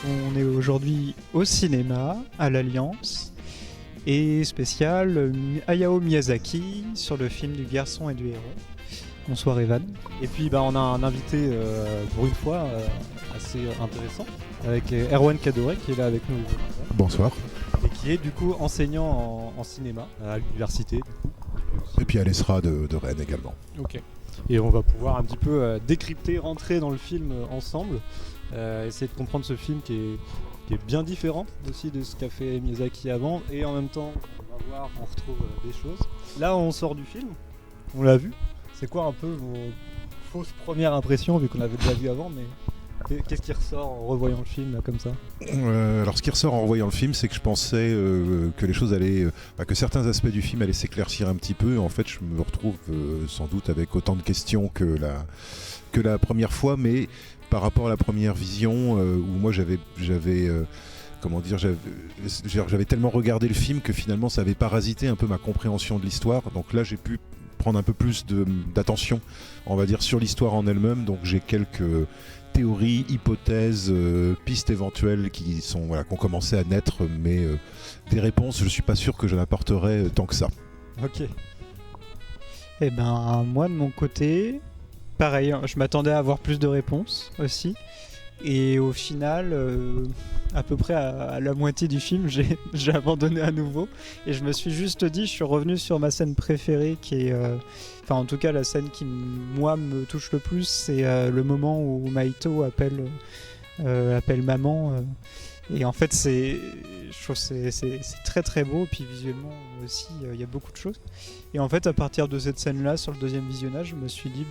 On est aujourd'hui au cinéma, à l'Alliance, et spécial Hayao Miyazaki sur le film du garçon et du héros. Bonsoir Evan. Et puis on a un invité pour une fois assez intéressant avec Erwan Kadoré qui est là avec nous. Bonsoir. Et qui est du coup enseignant en cinéma à l'université. Et puis à l'ESRA de Rennes également. Ok. Et on va pouvoir un petit peu décrypter, rentrer dans le film ensemble, essayer de comprendre ce film qui est bien différent aussi de ce qu'a fait Miyazaki avant, et en même temps on va voir, on retrouve des choses. Là on sort du film, on l'a vu. C'est quoi un peu vos fausses premières impressions, vu qu'on l'avait déjà vu avant, mais qu'est-ce qui ressort en revoyant le film là, comme ça ? Alors ce qui ressort en revoyant le film, c'est que je pensais que les choses allaient, que certains aspects du film allaient s'éclaircir un petit peu. En fait, je me retrouve sans doute avec autant de questions que la première fois, mais par rapport à la première vision, où moi j'avais tellement regardé le film que finalement ça avait parasité un peu ma compréhension de l'histoire. Donc là j'ai pu prendre un peu plus d'attention, on va dire, sur l'histoire en elle-même. Donc j'ai quelques théories, hypothèses, pistes éventuelles qui ont commencé à naître, mais des réponses, je suis pas sûr que j'en apporterai tant que ça. Ok. Eh ben moi de mon côté, pareil, je m'attendais à avoir plus de réponses aussi. Et au final, à peu près à la moitié du film, j'ai abandonné à nouveau. Et je me suis juste dit, je suis revenu sur ma scène préférée, qui est... en tout cas, la scène qui, moi, me touche le plus, c'est le moment où Maito appelle maman. Et en fait, je trouve que c'est très très beau. Puis visuellement aussi, il y a beaucoup de choses. Et en fait, à partir de cette scène-là, sur le deuxième visionnage, je me suis dit,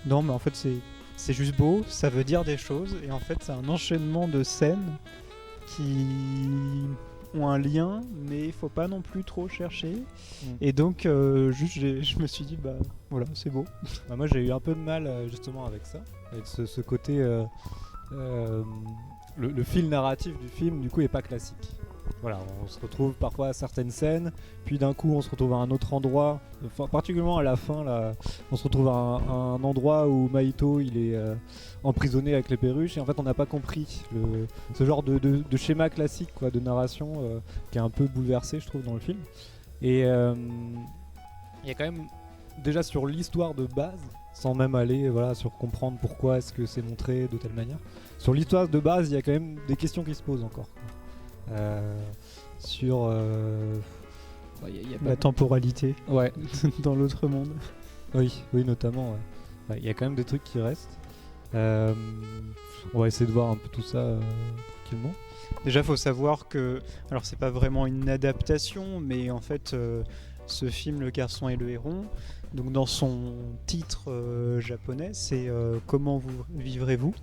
non, mais en fait, c'est juste beau, ça veut dire des choses, et en fait c'est un enchaînement de scènes qui ont un lien, mais il faut pas non plus trop chercher. Et donc je me suis dit voilà, c'est beau. Moi j'ai eu un peu de mal justement avec ça, avec ce côté le fil narratif du film du coup est pas classique. Voilà, on se retrouve parfois à certaines scènes, puis d'un coup on se retrouve à un autre endroit, particulièrement à la fin là, on se retrouve à un endroit où Maito il est emprisonné avec les perruches, et en fait on n'a pas compris ce genre de schéma classique quoi, de narration qui est un peu bouleversé je trouve dans le film. Et il y a quand même, déjà sur l'histoire de base, sans même aller sur comprendre pourquoi est-ce que c'est montré de telle manière, sur l'histoire de base il y a quand même des questions qui se posent encore. Sur y a la temporalité dans l'autre monde. Oui, notamment. Il y a quand même des trucs qui restent. On va essayer de voir un peu tout ça tranquillement. Déjà, faut savoir que, alors c'est pas vraiment une adaptation, mais en fait, ce film, Le Garçon et le Héron, donc dans son titre japonais, c'est Comment vous vivrez-vous ?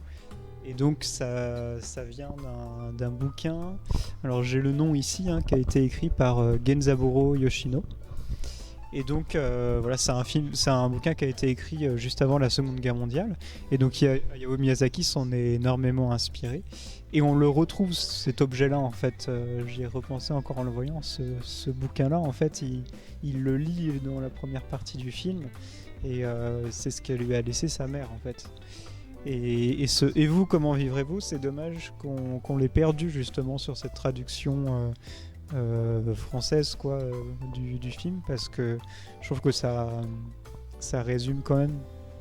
Et donc ça vient d'un bouquin, alors j'ai le nom ici, qui a été écrit par Genzaburo Yoshino. Et donc c'est un bouquin qui a été écrit juste avant la Seconde Guerre mondiale. Et donc Hayao Miyazaki s'en est énormément inspiré. Et on le retrouve, cet objet-là, en fait. J'y ai repensé encore en le voyant, ce bouquin-là, en fait, il le lit dans la première partie du film. Et c'est ce qu'elle lui a laissé sa mère, en fait. Et vous, comment vivrez-vous ? C'est dommage qu'on l'ait perdu justement sur cette traduction française du film, parce que je trouve que ça résume quand même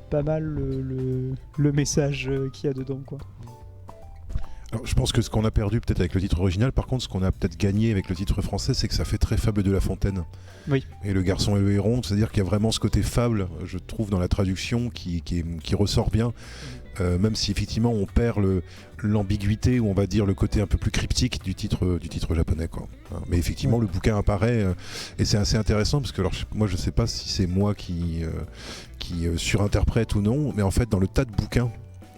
pas mal le message qu'il y a dedans, quoi. Alors, je pense que ce qu'on a perdu peut-être avec le titre original, par contre ce qu'on a peut-être gagné avec le titre français, c'est que ça fait très Fable de La Fontaine. Oui. Et Le Garçon et le Héron, c'est-à-dire qu'il y a vraiment ce côté fable, je trouve, dans la traduction qui ressort bien. Même si effectivement on perd l'ambiguïté, ou on va dire le côté un peu plus cryptique du titre japonais, quoi. Mais effectivement le bouquin apparaît et c'est assez intéressant, parce que moi je sais pas si c'est moi qui surinterprète ou non, mais en fait dans le tas de bouquins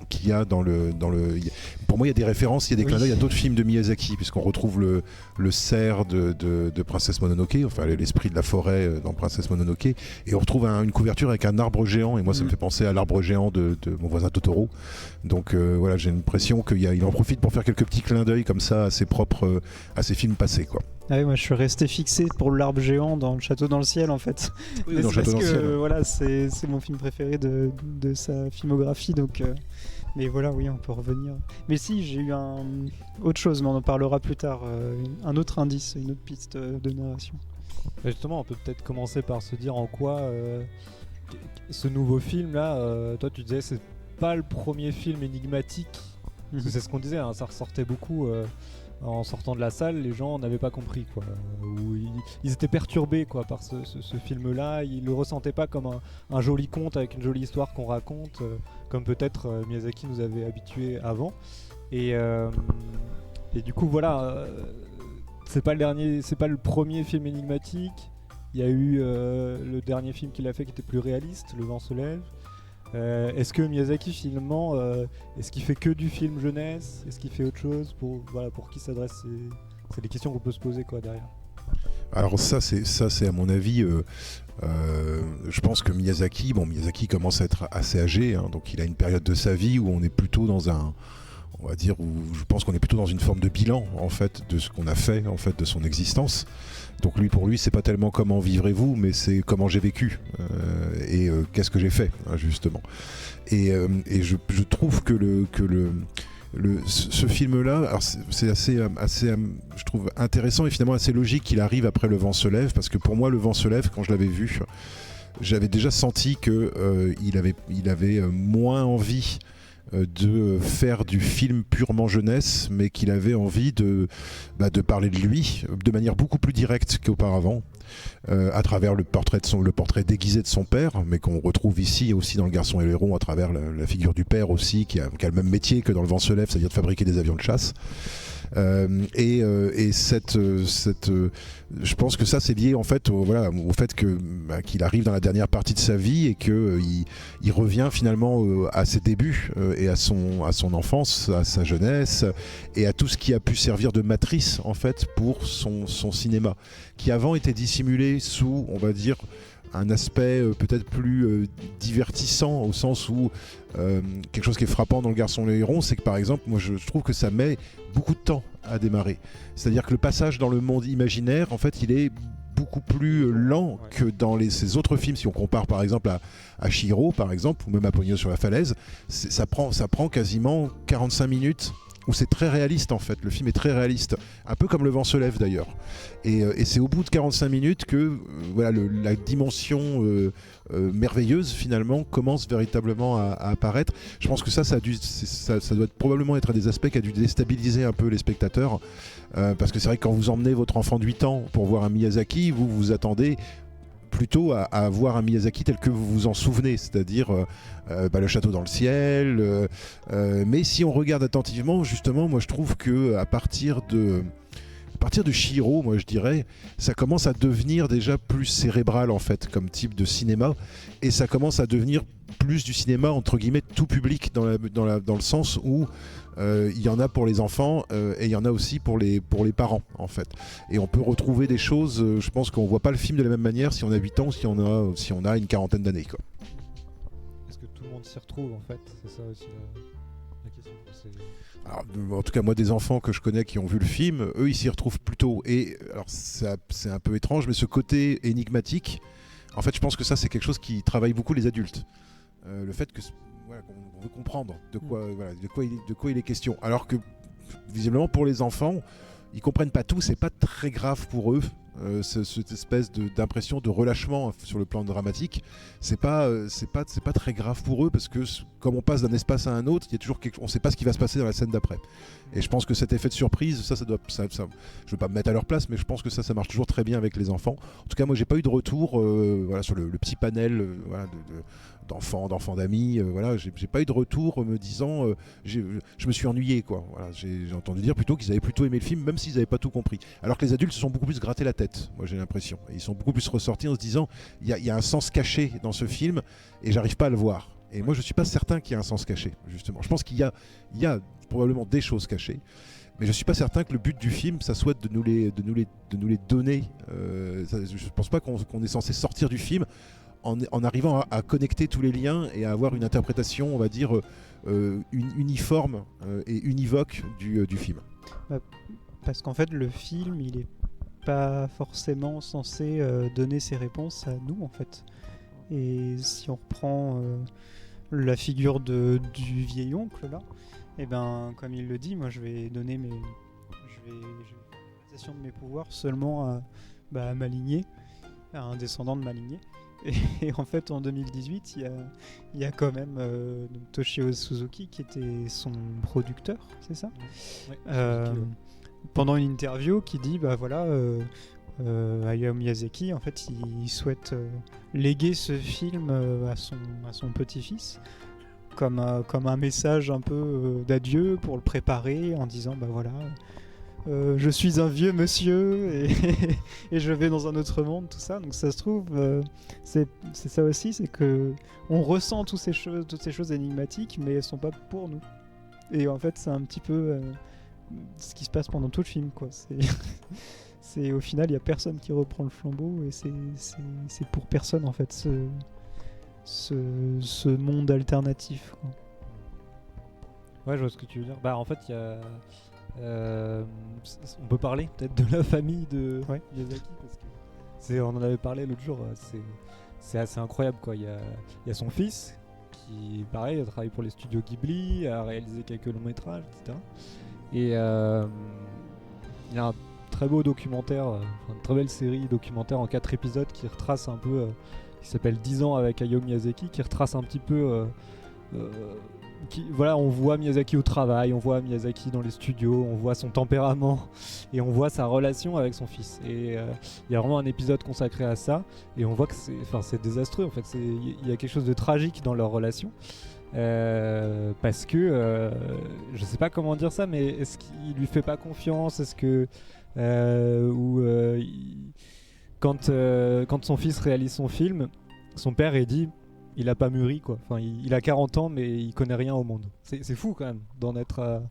qu'il y a pour moi il y a des références, il y a des clins d'œil à d'autres films de Miyazaki, puisqu'on retrouve le cerf de Princesse Mononoke, enfin l'esprit de la forêt dans Princesse Mononoke, et on retrouve une couverture avec un arbre géant, et moi ça me fait penser à l'arbre géant de mon voisin Totoro. Donc j'ai l'impression qu'il en profite pour faire quelques petits clins d'œil comme ça à ses films passés, quoi. Ah oui, moi je suis resté fixé pour l'arbre géant dans Le Château dans le ciel en fait. Oui, Mais dans c'est Château parce dans le que ciel. voilà, c'est mon film préféré de sa filmographie donc. Mais voilà, oui, on peut revenir. Mais si, j'ai eu autre chose, mais on en parlera plus tard. Un autre indice, une autre piste de narration. Justement, on peut peut-être commencer par se dire en quoi ce nouveau film là, toi tu disais c'est pas le premier film énigmatique, parce que c'est ce qu'on disait, hein, ça ressortait beaucoup en sortant de la salle, les gens n'avaient pas compris quoi, ou ils étaient perturbés quoi par ce film là, ils le ressentaient pas comme un joli conte avec une jolie histoire qu'on raconte, comme peut-être Miyazaki nous avait habitués avant, et du coup voilà. C'est pas le premier film énigmatique. Il y a eu le dernier film qu'il a fait qui était plus réaliste, Le vent se lève. Est-ce que Miyazaki finalement, est-ce qu'il fait que du film jeunesse? Est-ce qu'il fait autre chose pour qui s'adresse? C'est des questions qu'on peut se poser quoi derrière. Alors ça c'est à mon avis, je pense que Miyazaki commence à être assez âgé, hein, donc il a une période de sa vie où on est plutôt dans on va dire, où je pense qu'on est plutôt dans une forme de bilan en fait de ce qu'on a fait en fait de son existence. Donc pour lui c'est pas tellement comment vivrez-vous, mais c'est comment j'ai vécu et qu'est-ce que j'ai fait hein, justement. Et je trouve que ce film-là, alors c'est assez, je trouve intéressant et finalement assez logique qu'il arrive après Le vent se lève, parce que pour moi Le vent se lève, quand je l'avais vu, j'avais déjà senti que il avait moins envie de faire du film purement jeunesse, mais qu'il avait envie de parler de lui de manière beaucoup plus directe qu'auparavant, à travers le portrait déguisé de son père, mais qu'on retrouve ici aussi dans Le Garçon et le Héron, à travers la figure du père aussi, qui a le même métier que dans Le vent se lève, c'est-à-dire de fabriquer des avions de chasse. Et je pense que ça c'est lié en fait au fait qu'il arrive dans la dernière partie de sa vie et que il revient finalement à ses débuts et à son enfance, à sa jeunesse et à tout ce qui a pu servir de matrice en fait pour son cinéma, qui avant était dissimulé sous, on va dire, un aspect peut-être plus divertissant, au sens où quelque chose qui est frappant dans Le Garçon et le Héron, c'est que par exemple, moi je trouve que ça met beaucoup de temps à démarrer. C'est-à-dire que le passage dans le monde imaginaire, en fait, il est beaucoup plus lent que dans ses autres films. Si on compare par exemple à Chihiro, par exemple, ou même à Pogno sur la falaise, ça prend quasiment 45 minutes où c'est très réaliste en fait, le film est très réaliste, un peu comme Le vent se lève d'ailleurs. Et c'est au bout de 45 minutes que la dimension merveilleuse finalement commence véritablement à apparaître. Je pense que ça doit probablement être un des aspects qui a dû déstabiliser un peu les spectateurs, parce que c'est vrai que quand vous emmenez votre enfant de 8 ans pour voir un Miyazaki, vous vous attendez plutôt à voir un Miyazaki tel que vous vous en souvenez, c'est-à-dire Le Château dans le ciel. Mais si on regarde attentivement, justement, moi je trouve que à partir de Chihiro, moi je dirais, ça commence à devenir déjà plus cérébral en fait, comme type de cinéma, et ça commence à devenir plus du cinéma entre guillemets tout public dans le sens où il y en a pour les enfants et il y en a aussi pour les parents en fait. Et on peut retrouver des choses, je pense qu'on voit pas le film de la même manière si on a 8 ans ou si on a une quarantaine d'années quoi. Est-ce que tout le monde s'y retrouve en fait? C'est ça aussi la question. Alors, en tout cas, moi, des enfants que je connais qui ont vu le film, eux, ils s'y retrouvent plutôt. Et alors, c'est un peu étrange, mais ce côté énigmatique, en fait, je pense que ça, c'est quelque chose qui travaille beaucoup les adultes. Le fait qu'on veut comprendre de quoi il est question. Alors que, visiblement, pour les enfants, ils comprennent pas tout, c'est pas très grave pour eux. Cette espèce d'impression de relâchement sur le plan dramatique, c'est pas très grave pour eux, parce que comme on passe d'un espace à un autre, il y a toujours on sait pas ce qui va se passer dans la scène d'après. Et je pense que cet effet de surprise, ça je veux pas me mettre à leur place, mais je pense que ça marche toujours très bien avec les enfants. En tout cas, moi j'ai pas eu de retour sur le petit panel d'enfants d'amis, j'ai pas eu de retour me disant je me suis ennuyé quoi. Voilà, j'ai entendu dire plutôt qu'ils avaient plutôt aimé le film, même s'ils avaient pas tout compris. Alors que les adultes se sont beaucoup plus grattés la tête, moi j'ai l'impression. Et ils sont beaucoup plus ressortis en se disant il y a un sens caché dans ce film et j'arrive pas à le voir. Et moi je suis pas certain qu'il y ait un sens caché, justement. Je pense qu'il y a probablement des choses cachées, mais je suis pas certain que le but du film ça soit de nous les donner. Je pense pas qu'on est censé sortir du film en arrivant à connecter tous les liens et à avoir une interprétation, on va dire, uniforme et univoque du film. Parce qu'en fait, le film, il est pas forcément censé donner ses réponses à nous en fait. Et si on reprend la figure du vieil oncle là, et ben comme il le dit, moi je vais donner l'utilisation de mes pouvoirs seulement à ma lignée, à un descendant de ma lignée. Et en fait, en 2018, il y a quand même donc Toshio Suzuki qui était son producteur, c'est ça ? Ouais, pendant une interview, qui dit Hayao Miyazaki, en fait, il souhaite léguer ce film à son petit-fils comme un message un peu d'adieu pour le préparer en disant je suis un vieux monsieur et je vais dans un autre monde, tout ça. Donc ça se trouve, c'est ça aussi, c'est que on ressent toutes ces choses énigmatiques, mais elles sont pas pour nous. Et en fait, c'est un petit peu ce qui se passe pendant tout le film, quoi. C'est au final, il y a personne qui reprend le flambeau et c'est pour personne en fait ce monde alternatif, quoi. Ouais, je vois ce que tu veux dire. Bah en fait, il y a on peut parler peut-être de la famille de Miyazaki, parce que on en avait parlé l'autre jour, c'est assez incroyable quoi. Il y a son fils qui pareil a travaillé pour les studios Ghibli, a réalisé quelques longs métrages, etc. Et il y a un très beau documentaire, une très belle série documentaire en 4 épisodes qui retrace un peu, qui s'appelle 10 ans avec Hayao Miyazaki, qui retrace un petit peu on voit Miyazaki au travail, on voit Miyazaki dans les studios, on voit son tempérament et on voit sa relation avec son fils. Et il y a vraiment un épisode consacré à ça et on voit que c'est désastreux en fait. Il y a quelque chose de tragique dans leur relation parce que je sais pas comment dire ça, mais est-ce qu'il lui fait pas confiance? Est-ce que quand son fils réalise son film, son père il dit il a pas mûri quoi. Enfin, il a 40 ans mais il connaît rien au monde. C'est fou quand même d'en être à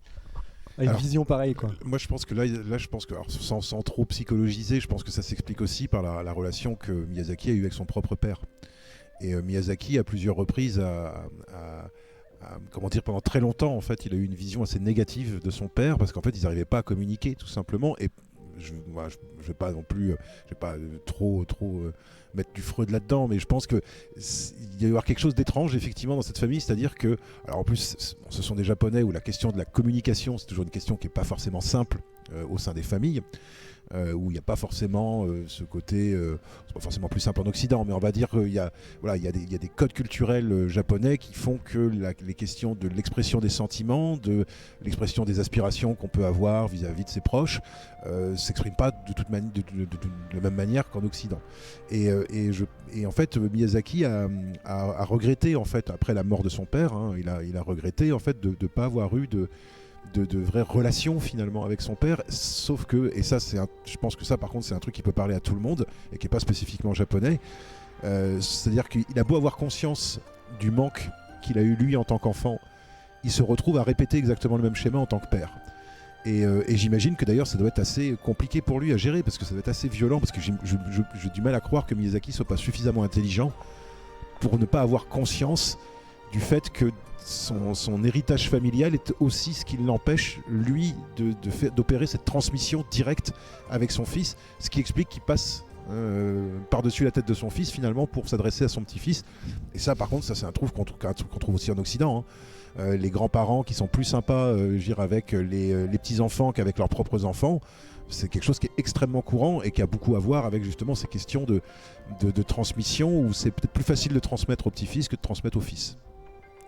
une vision pareille quoi. Moi je pense que là je pense que alors, sans trop psychologiser, je pense que ça s'explique aussi par la relation que Miyazaki a eue avec son propre père. Et Miyazaki à plusieurs reprises comment dire, pendant très longtemps en fait, il a eu une vision assez négative de son père parce qu'en fait ils n'arrivaient pas à communiquer tout simplement. Et je vais pas non plus, trop mettre du Freud là-dedans, mais je pense que il y a eu quelque chose d'étrange effectivement dans cette famille, c'est-à-dire que, alors en plus, ce sont des Japonais où la question de la communication, c'est toujours une question qui est pas forcément simple au sein des familles. Où il n'y a pas forcément ce côté, c'est pas forcément plus simple en Occident, mais on va dire qu'il y a des codes culturels japonais qui font que les questions de l'expression des sentiments, de l'expression des aspirations qu'on peut avoir vis-à-vis de ses proches, s'expriment pas de la même manière qu'en Occident. Et en fait, Miyazaki a regretté en fait après la mort de son père, il a regretté en fait de ne pas avoir eu de vraies relations finalement avec son père, sauf que, et ça je pense que ça par contre c'est un truc qui peut parler à tout le monde et qui n'est pas spécifiquement japonais, c'est-à-dire qu'il a beau avoir conscience du manque qu'il a eu lui en tant qu'enfant, il se retrouve à répéter exactement le même schéma en tant que père. Et j'imagine que d'ailleurs ça doit être assez compliqué pour lui à gérer, parce que ça doit être assez violent, parce que j'ai du mal à croire que Miyazaki soit pas suffisamment intelligent pour ne pas avoir conscience du fait que son héritage familial est aussi ce qui l'empêche, lui, d'opérer cette transmission directe avec son fils, ce qui explique qu'il passe par-dessus la tête de son fils, finalement, pour s'adresser à son petit-fils. Et ça, par contre, ça c'est un truc qu'on trouve aussi en Occident, hein. Les grands-parents qui sont plus sympas avec les petits-enfants qu'avec leurs propres enfants, c'est quelque chose qui est extrêmement courant et qui a beaucoup à voir avec justement ces questions de transmission, où c'est peut-être plus facile de transmettre au petit-fils que de transmettre au fils.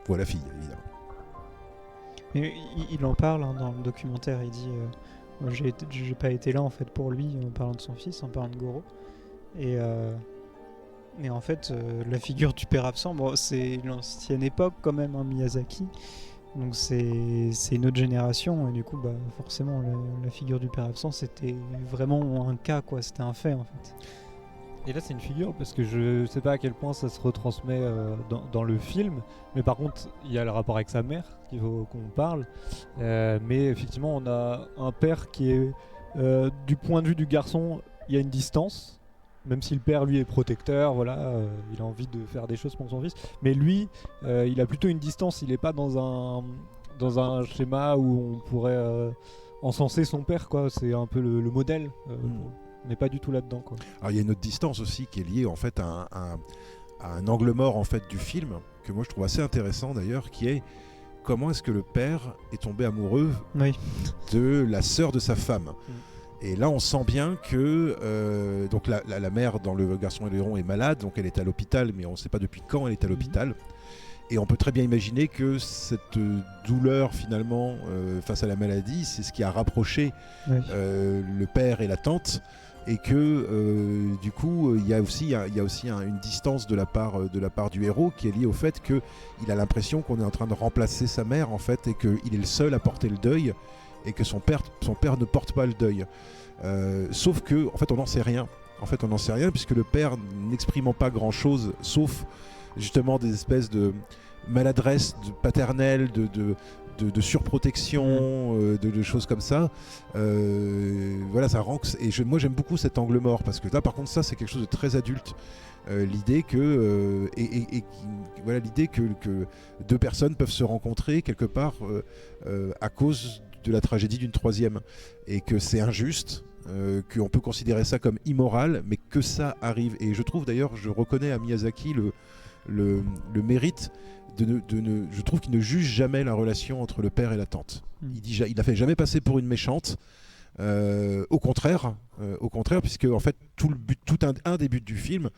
Ou à la fille, évidemment. Mais il en parle dans le documentaire, il dit j'ai pas été là en fait pour lui, en parlant de son fils, en parlant de Goro. Et en fait, la figure du père absent, c'est l'ancienne époque quand même, Miyazaki. Donc c'est une autre génération, et du coup forcément la figure du père absent c'était vraiment un cas, quoi, c'était un fait en fait. Et là c'est une figure parce que je sais pas à quel point ça se retransmet dans le film, mais par contre il y a le rapport avec sa mère qu'il faut qu'on parle, mais effectivement on a un père qui est du point de vue du garçon, il y a une distance, même si le père lui est protecteur, il a envie de faire des choses pour son fils, mais lui il a plutôt une distance, il est pas dans un schéma où on pourrait encenser son père, quoi. C'est un peu le modèle On n'est pas du tout là-dedans, quoi. Alors il y a une autre distance aussi qui est liée en fait à un angle mort en fait du film que moi je trouve assez intéressant d'ailleurs, qui est comment est-ce que le père est tombé amoureux Oui. de la sœur de sa femme. Et là, on sent bien que donc la mère dans Le Garçon et le Héron est malade, donc elle est à l'hôpital, mais on ne sait pas depuis quand elle est à l'hôpital. Et on peut très bien imaginer que cette douleur, finalement, face à la maladie, c'est ce qui a rapproché le père et la tante. Et que du coup, il y a aussi une distance de la part du héros qui est liée au fait qu'il a l'impression qu'on est en train de remplacer sa mère, en fait, et qu'il est le seul à porter le deuil. Et que son père ne porte pas le deuil. Sauf que, en fait, on n'en sait rien. En fait, on n'en sait rien puisque le père n'exprimant pas grand-chose, sauf justement des espèces de maladresse paternelle, de surprotection, de choses comme ça. Voilà, ça rend. Et moi, j'aime beaucoup cet angle mort parce que là, par contre, ça, c'est quelque chose de très adulte. L'idée que voilà, l'idée que deux personnes peuvent se rencontrer quelque part à cause de la tragédie d'une troisième, et que c'est injuste, qu'on peut considérer ça comme immoral, mais que ça arrive. Et je trouve d'ailleurs, je reconnais à Miyazaki le mérite je trouve qu'il ne juge jamais la relation entre le père et la tante. Il la fait jamais passer pour une méchante. Au contraire, puisque en fait un des buts du film,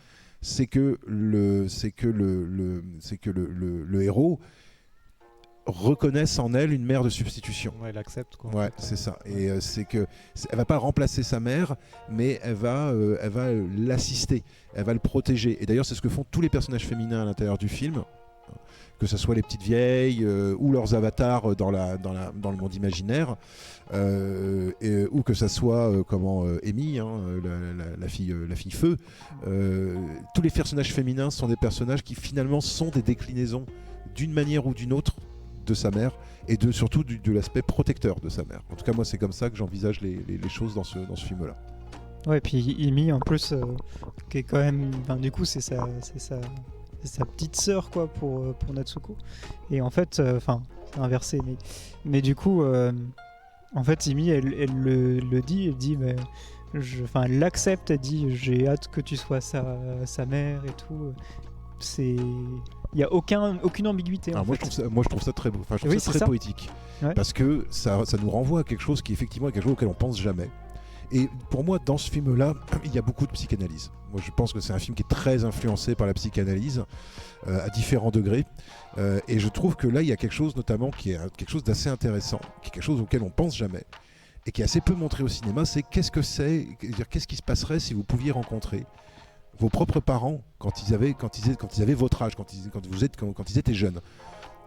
c'est que le héros reconnaisse en elle une mère de substitution. Ouais, elle accepte, quoi. Ouais, c'est ça. Et c'est que elle va pas remplacer sa mère, mais elle va l'assister, elle va le protéger. Et d'ailleurs, c'est ce que font tous les personnages féminins à l'intérieur du film, que ce soit les petites vieilles ou leurs avatars dans le monde imaginaire, ou que ce soit Amy, la fille feu. Tous les personnages féminins sont des personnages qui finalement sont des déclinaisons d'une manière ou d'une autre de sa mère, et surtout de l'aspect protecteur de sa mère. En tout cas, moi, c'est comme ça que j'envisage les choses dans ce film-là. Ouais, puis Amy, en plus, qui est quand même... du coup, c'est sa petite sœur, quoi, pour Natsuko. Et en fait, c'est inversé, mais du coup, en fait, Amy, elle le dit, elle dit, mais... elle l'accepte, elle dit, j'ai hâte que tu sois sa mère et tout. Il n'y a aucune ambiguïté. Alors moi, je trouve ça très beau. Enfin, je trouve ça très poétique. Ouais. Parce que ça nous renvoie à quelque chose qui, effectivement, est quelque chose auquel on pense jamais. Et pour moi, dans ce film-là, il y a beaucoup de psychanalyse. Moi, je pense que c'est un film qui est très influencé par la psychanalyse, à différents degrés. Et je trouve que là, il y a quelque chose, notamment, qui est quelque chose d'assez intéressant, qui est quelque chose auquel on pense jamais, et qui est assez peu montré au cinéma. C'est qu'est-ce qui se passerait si vous pouviez rencontrer vos propres parents quand ils avaient votre âge, quand ils étaient jeunes,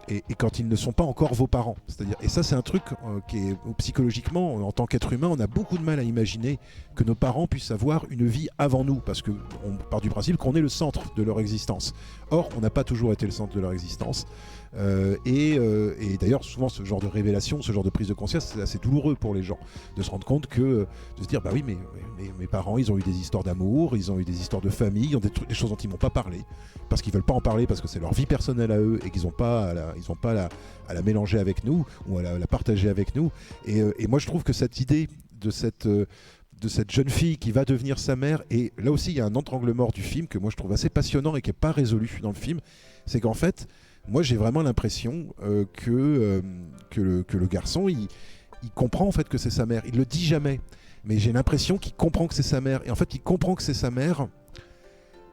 et quand ils ne sont pas encore vos parents. C'est-à-dire, et ça, c'est un truc qui est psychologiquement, en tant qu'être humain, on a beaucoup de mal à imaginer que nos parents puissent avoir une vie avant nous, parce qu'on part du principe qu'on est le centre de leur existence. Or, on n'a pas toujours été le centre de leur existence. Et d'ailleurs, souvent, ce genre de révélation, ce genre de prise de conscience, c'est assez douloureux pour les gens, de se rendre compte de se dire, bah oui, mais mes parents, ils ont eu des histoires d'amour, ils ont eu des histoires de famille, ils ont des choses dont ils m'ont pas parlé, parce qu'ils veulent pas en parler, parce que c'est leur vie personnelle à eux, et qu'ils n'ont pas à la mélanger avec nous, ou à la partager avec nous. Et moi, je trouve que cette idée de cette jeune fille qui va devenir sa mère, et là aussi, il y a un autre angle mort du film que moi, je trouve assez passionnant et qui n'est pas résolu dans le film, c'est qu'en fait, moi, j'ai vraiment l'impression que le garçon, il comprend en fait que c'est sa mère. Il le dit jamais, mais j'ai l'impression qu'il comprend que c'est sa mère. Et en fait, il comprend que c'est sa mère,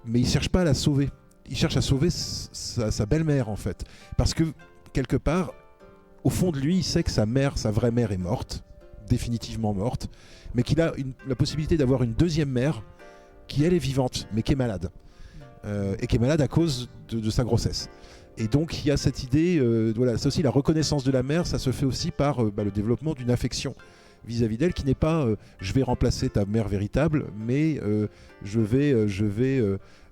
mais il cherche pas à la sauver. Il cherche à sauver sa belle-mère, en fait. Parce que, quelque part, au fond de lui, il sait que sa vraie mère est morte, définitivement morte, mais qu'il a la possibilité d'avoir une deuxième mère qui, elle, est vivante, mais qui est malade. Et qui est malade à cause de sa grossesse. Et donc il y a cette idée, c'est aussi la reconnaissance de la mère, ça se fait aussi par le développement d'une affection vis-à-vis d'elle qui n'est pas je vais remplacer ta mère véritable, mais je vais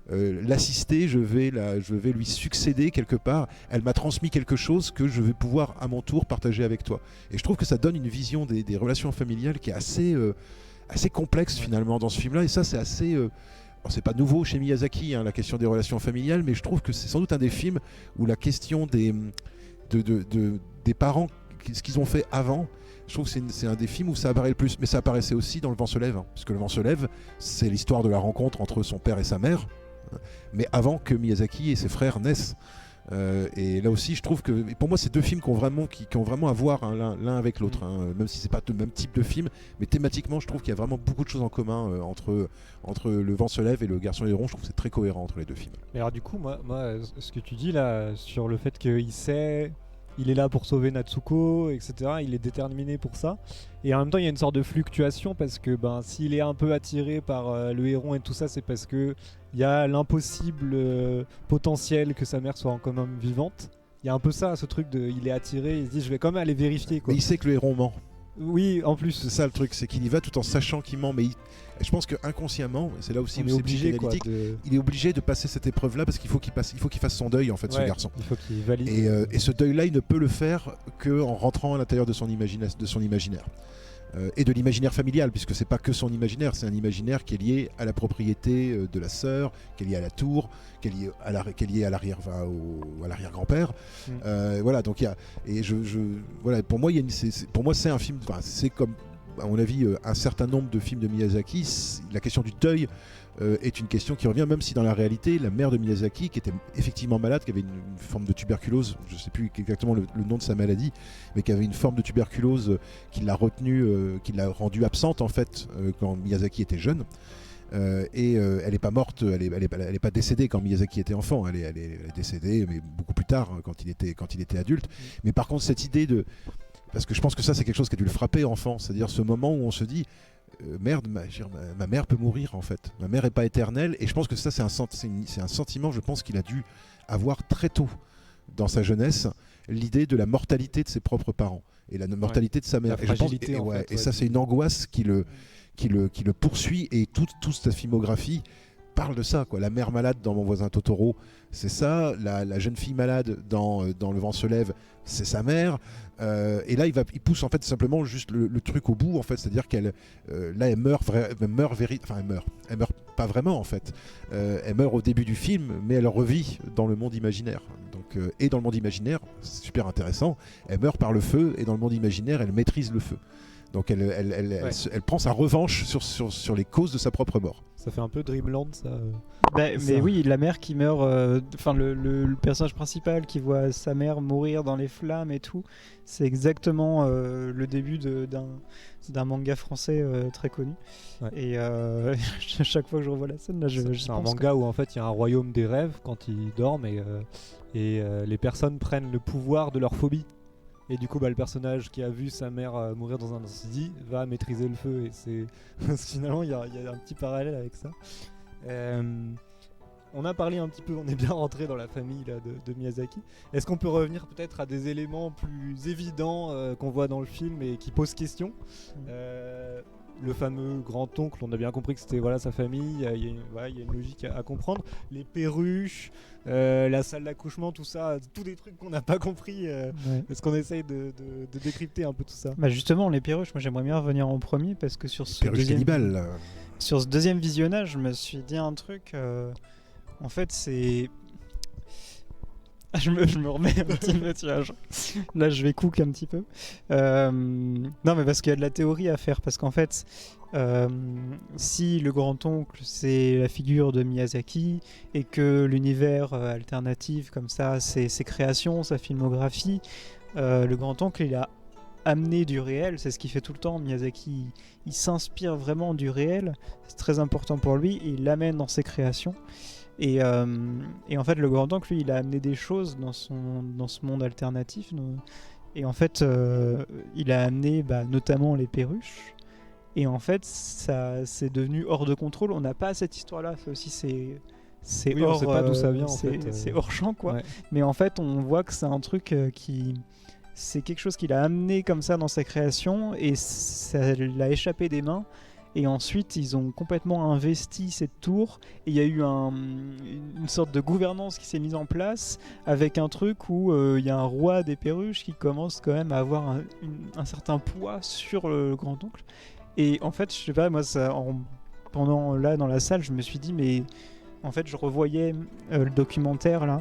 l'assister, je vais lui succéder quelque part. Elle m'a transmis quelque chose que je vais pouvoir à mon tour partager avec toi. Et je trouve que ça donne une vision des relations familiales qui est assez complexe finalement dans ce film-là. Et ça, c'est assez... c'est pas nouveau chez Miyazaki, la question des relations familiales, mais je trouve que c'est sans doute un des films où la question des parents ce qu'ils ont fait avant, je trouve que c'est un des films où ça apparaît le plus. Mais ça apparaissait aussi dans Le Vent se lève, parce que Le Vent se lève, c'est l'histoire de la rencontre entre son père et sa mère, mais avant que Miyazaki et ses frères naissent. Et là aussi, je trouve que pour moi, c'est deux films qui ont vraiment à voir l'un avec l'autre, même si c'est pas le même type de film, mais thématiquement, je trouve qu'il y a vraiment beaucoup de choses en commun entre Le Vent se lève et Le Garçon et l'Héron. Je trouve que c'est très cohérent entre les deux films. Mais alors du coup, moi, ce que tu dis là sur le fait qu'il sait, il est là pour sauver Natsuko, etc. Il est déterminé pour ça. Et en même temps, il y a une sorte de fluctuation parce que s'il est un peu attiré par le héron et tout ça, c'est parce que il y a l'impossible potentiel que sa mère soit quand même vivante. Il y a un peu ça, ce truc de, il est attiré, il se dit je vais quand même aller vérifier quoi. Mais il sait que le héron ment. Oui, en plus. C'est ça le truc, c'est qu'il y va tout en sachant qu'il ment. Mais je pense qu'inconsciemment, c'est là aussi où c'est obligé psychanalytique, il est obligé de passer cette épreuve-là parce qu'il faut qu'il fasse son deuil en fait, ce garçon. Il faut qu'il valide. Et ce deuil-là, il ne peut le faire qu'en rentrant à l'intérieur de son imaginaire. Et de l'imaginaire familial, puisque c'est pas que son imaginaire, c'est un imaginaire qui est lié à la propriété de la sœur, qui est lié à la tour, qui est lié à l'arrière-grand-père. Voilà, donc il y a, et voilà, pour moi, pour moi c'est un film, c'est comme à mon avis un certain nombre de films de Miyazaki, la question du deuil est une question qui revient, même si dans la réalité, la mère de Miyazaki, qui était effectivement malade, qui avait une forme de tuberculose, je ne sais plus exactement le nom de sa maladie, mais qui avait une forme de tuberculose qui l'a rendue absente en fait quand Miyazaki était jeune. Elle n'est pas morte, elle est pas décédée quand Miyazaki était enfant, elle est décédée, mais beaucoup plus tard, quand il était adulte. Mais par contre, cette idée de... Parce que je pense que ça, c'est quelque chose qui a dû le frapper enfant, c'est-à-dire ce moment où on se dit... merde, ma mère peut mourir en fait. Ma mère n'est pas éternelle, et je pense que ça c'est un sentiment, je pense qu'il a dû avoir très tôt dans sa jeunesse, l'idée de la mortalité de ses propres parents et la mortalité de sa mère. Et ça c'est une angoisse qui le poursuit, et toute sa filmographie parle de ça, quoi. La mère malade dans Mon voisin Totoro, c'est ça. La jeune fille malade dans Le vent se lève, c'est sa mère. Et là, il pousse en fait simplement juste le truc au bout, en fait, c'est-à-dire qu'elle, là, elle meurt pas vraiment en fait. Elle meurt au début du film, mais elle revit dans le monde imaginaire. Donc, et dans le monde imaginaire, c'est super intéressant. Elle meurt par le feu, et dans le monde imaginaire, elle maîtrise le feu. Donc elle prend sa revanche sur les causes de sa propre mort. Ça fait un peu Dreamland, ça. Mais oui, la mère qui meurt, le personnage principal qui voit sa mère mourir dans les flammes et tout, c'est exactement le début d'un manga français très connu. Ouais. Et chaque fois que je revois la scène, là, c'est un manga où en fait il y a un royaume des rêves quand ils dorment, et les personnes prennent le pouvoir de leur phobie. Et du coup, le personnage qui a vu sa mère mourir dans un incendie va maîtriser le feu. Et finalement, il y a un petit parallèle avec ça. On a parlé un petit peu, on est bien rentré dans la famille là, de Miyazaki. Est-ce qu'on peut revenir peut-être à des éléments plus évidents qu'on voit dans le film et qui posent question ? Le fameux grand-oncle, on a bien compris que c'était sa famille, il y a une logique à comprendre. Les perruches, la salle d'accouchement, tout ça, tous des trucs qu'on n'a pas compris. Est-ce qu'on essaye de décrypter un peu tout ça ? Justement, les perruches, moi j'aimerais bien revenir en premier parce que sur ce deuxième visionnage, je me suis dit un truc. En fait, c'est... Je me remets un petit peu, tu vois, là je vais cook un petit peu. Non mais parce qu'il y a de la théorie à faire, parce qu'en fait si le grand-oncle c'est la figure de Miyazaki et que l'univers alternatif comme ça c'est ses créations, sa filmographie, le grand-oncle il a amené du réel, c'est ce qu'il fait tout le temps. Miyazaki il s'inspire vraiment du réel, c'est très important pour lui et il l'amène dans ses créations. Et en fait, le grand-oncle, lui, il a amené des choses dans ce monde alternatif. Et en fait, il a amené notamment les perruches. Et en fait, ça c'est devenu hors de contrôle. On n'a pas cette histoire-là. Ça aussi, c'est oui, hors. On sait pas d'où ça vient. C'est hors champ, quoi. Ouais. Mais en fait, on voit que c'est un truc c'est quelque chose qu'il a amené comme ça dans sa création, et ça l'a échappé des mains. Et ensuite, ils ont complètement investi cette tour. Et il y a eu une sorte de gouvernance qui s'est mise en place avec un truc où il y a un roi des perruches qui commence quand même à avoir un certain poids sur le grand-oncle. Et en fait, je sais pas, moi, pendant là dans la salle, je me suis dit, mais en fait, je revoyais le documentaire là.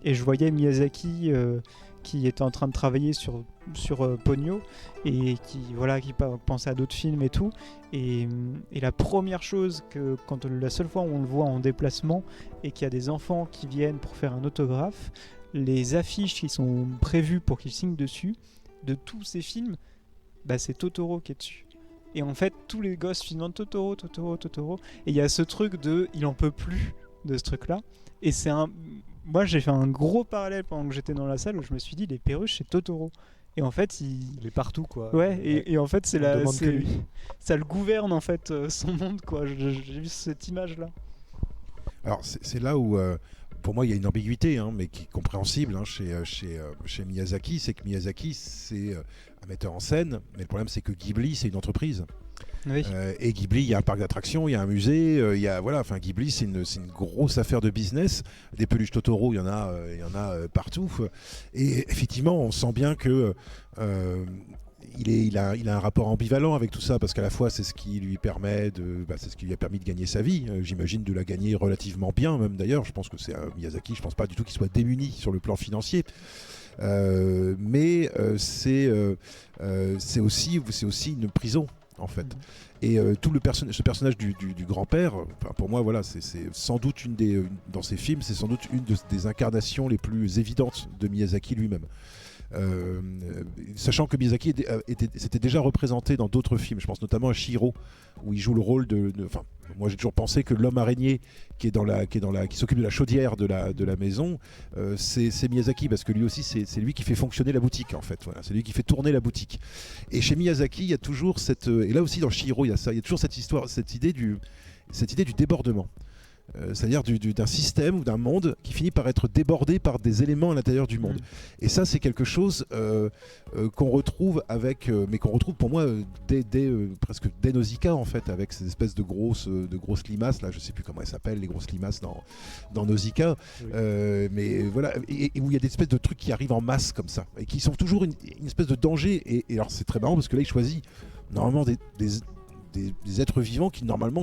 Et je voyais Miyazaki qui était en train de travailler sur Ponyo et qui pensait à d'autres films et tout. Et la première chose, la seule fois où on le voit en déplacement et qu'il y a des enfants qui viennent pour faire un autographe, les affiches qui sont prévues pour qu'ils signent dessus, de tous ces films, c'est Totoro qui est dessus. Et en fait, tous les gosses filment Totoro. Et il y a ce truc il en peut plus de ce truc-là. Et moi, j'ai fait un gros parallèle pendant que j'étais dans la salle où je me suis dit, les perruches, c'est Totoro. Et en fait, il est partout, quoi. Ouais, et en fait, ça le gouverne, en fait, son monde, quoi. J'ai vu cette image-là. Alors, c'est là où, pour moi, il y a une ambiguïté, mais qui est compréhensible chez Miyazaki. C'est que Miyazaki, c'est un metteur en scène, mais le problème, c'est que Ghibli, c'est une entreprise. Oui. Et Ghibli, il y a un parc d'attractions, il y a un musée, Ghibli, c'est une grosse affaire de business. Des peluches Totoro, il y en a partout. Et effectivement, on sent bien que il a un rapport ambivalent avec tout ça, parce qu'à la fois c'est ce qui lui permet c'est ce qui lui a permis de gagner sa vie. J'imagine de la gagner relativement bien, même d'ailleurs. Je pense que c'est Miyazaki. Je pense pas du tout qu'il soit démuni sur le plan financier. Mais c'est aussi une prison, en fait. Et tout ce personnage du grand-père, pour moi, voilà, c'est sans doute dans ses films, c'est sans doute une des incarnations les plus évidentes de Miyazaki lui-même. Sachant que Miyazaki s'était déjà représenté dans d'autres films, je pense notamment à Chihiro, où il joue le rôle moi j'ai toujours pensé que l'homme araignée qui s'occupe de la chaudière de la maison, c'est Miyazaki, parce que lui aussi c'est lui qui fait fonctionner la boutique, en fait. Voilà, c'est lui qui fait tourner la boutique. Et chez Miyazaki, il y a toujours et là aussi dans Chihiro, il y a toujours cette idée du débordement. C'est-à-dire d'un système ou d'un monde qui finit par être débordé par des éléments à l'intérieur du monde. Et ça, c'est quelque chose qu'on retrouve mais qu'on retrouve pour moi presque dès Nausicaa, en fait, avec ces espèces de grosses limaces, là, je sais plus comment elles s'appellent, les grosses limaces dans Nausicaa, oui. Mais voilà, et où il y a des espèces de trucs qui arrivent en masse comme ça, et qui sont toujours une espèce de danger. Et alors c'est très marrant, parce que là, il choisit normalement des êtres vivants qui normalement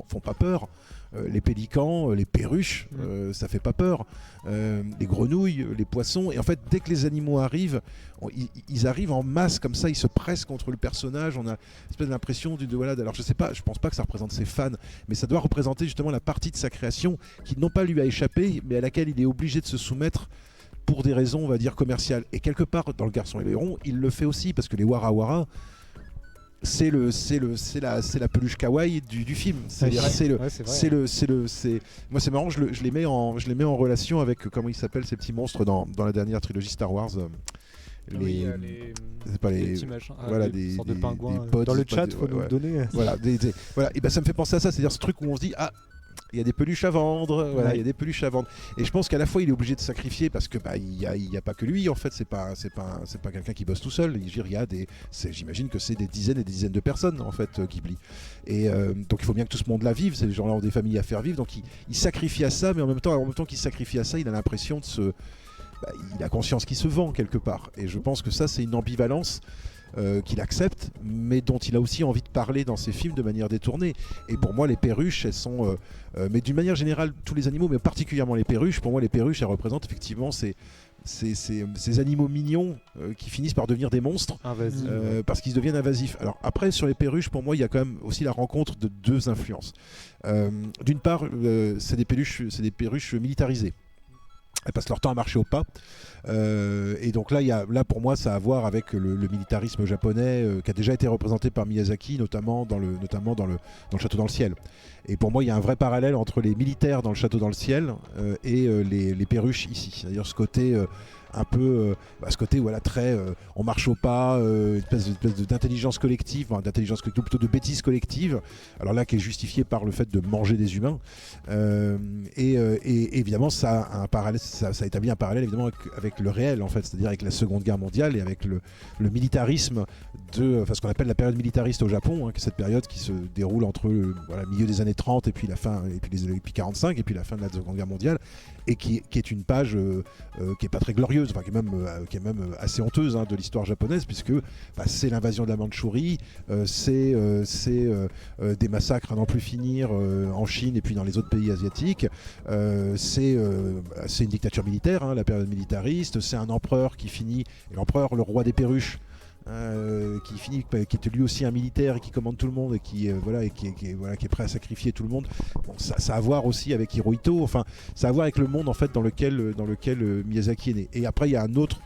font pas peur. Les pélicans, les perruches, ça fait pas peur. Les grenouilles, les poissons. Et en fait, dès que les animaux arrivent, ils arrivent en masse comme ça, ils se pressent contre le personnage. On a une espèce d'impression alors je sais pas, je pense pas que ça représente ses fans, mais ça doit représenter justement la partie de sa création qui non pas lui a échappé, mais à laquelle il est obligé de se soumettre pour des raisons, on va dire, commerciales. Et quelque part, dans Le Garçon et le Héron, il le fait aussi, parce que les Wara Wara, c'est la peluche kawaii du film. Moi c'est marrant, je les mets en relation avec comment ils s'appellent, ces petits monstres dans la dernière trilogie Star Wars. C'est pas les petits machins. Voilà, des sortes de pingouins. Pods, dans le chat, faut nous le donner. Voilà, et ça me fait penser à ça, c'est-à-dire ce truc où on se dit il y a des peluches à vendre, il y a des peluches à vendre. Et je pense qu'à la fois il est obligé de sacrifier, parce que il y a pas que lui, en fait, c'est pas quelqu'un qui bosse tout seul. J'imagine que c'est des dizaines et des dizaines de personnes, en fait, Ghibli. Et donc il faut bien que tout ce monde-là vive, ces gens-là ont des familles à faire vivre, donc il sacrifie à ça, mais en même temps qu'il sacrifie à ça, il a l'impression il a conscience qu'il se vend quelque part. Et je pense que ça, c'est une ambivalence qu'il accepte, mais dont il a aussi envie de parler dans ses films de manière détournée. Et pour moi, les perruches, elles sont... mais d'une manière générale, tous les animaux, mais particulièrement les perruches, pour moi, les perruches, elles représentent effectivement ces animaux mignons qui finissent par devenir des monstres, parce qu'ils deviennent invasifs. Alors après, sur les perruches, pour moi, il y a quand même aussi la rencontre de deux influences. D'une part, c'est des perruches militarisées. Elles passent leur temps à marcher au pas. Et donc là, pour moi, ça a à voir avec le militarisme japonais qui a déjà été représenté par Miyazaki, notamment dans le Château dans le ciel. Et pour moi, il y a un vrai parallèle entre les militaires dans le Château dans le ciel et les perruches ici. C'est-à-dire ce côté un peu ce côté très on marche au pas, une espèce d'intelligence collective, plutôt de bêtise collective, alors là qui est justifiée par le fait de manger des humains, et évidemment ça a un parallèle, ça établit un parallèle évidemment avec le réel, en fait, c'est-à-dire avec la Seconde Guerre mondiale et avec le militarisme ce qu'on appelle la période militariste au Japon, qui est cette période qui se déroule entre le milieu des années 30 et puis la fin, et puis 45 et puis la fin de la Seconde Guerre mondiale, et qui est une page qui est pas très glorieuse honteuse, enfin qui est même assez honteuse de l'histoire japonaise, puisque c'est l'invasion de la Mandchourie, c'est des massacres à n'en plus finir en Chine et puis dans les autres pays asiatiques, c'est une dictature militaire, la période militariste, c'est un empereur qui finit, et l'empereur, le roi des perruches, qui était lui aussi un militaire et qui commande tout le monde et qui est prêt à sacrifier tout le monde. Bon, ça a à voir aussi avec Hirohito, enfin ça a à voir avec le monde en fait dans lequel Miyazaki est né. Et après il y a une autre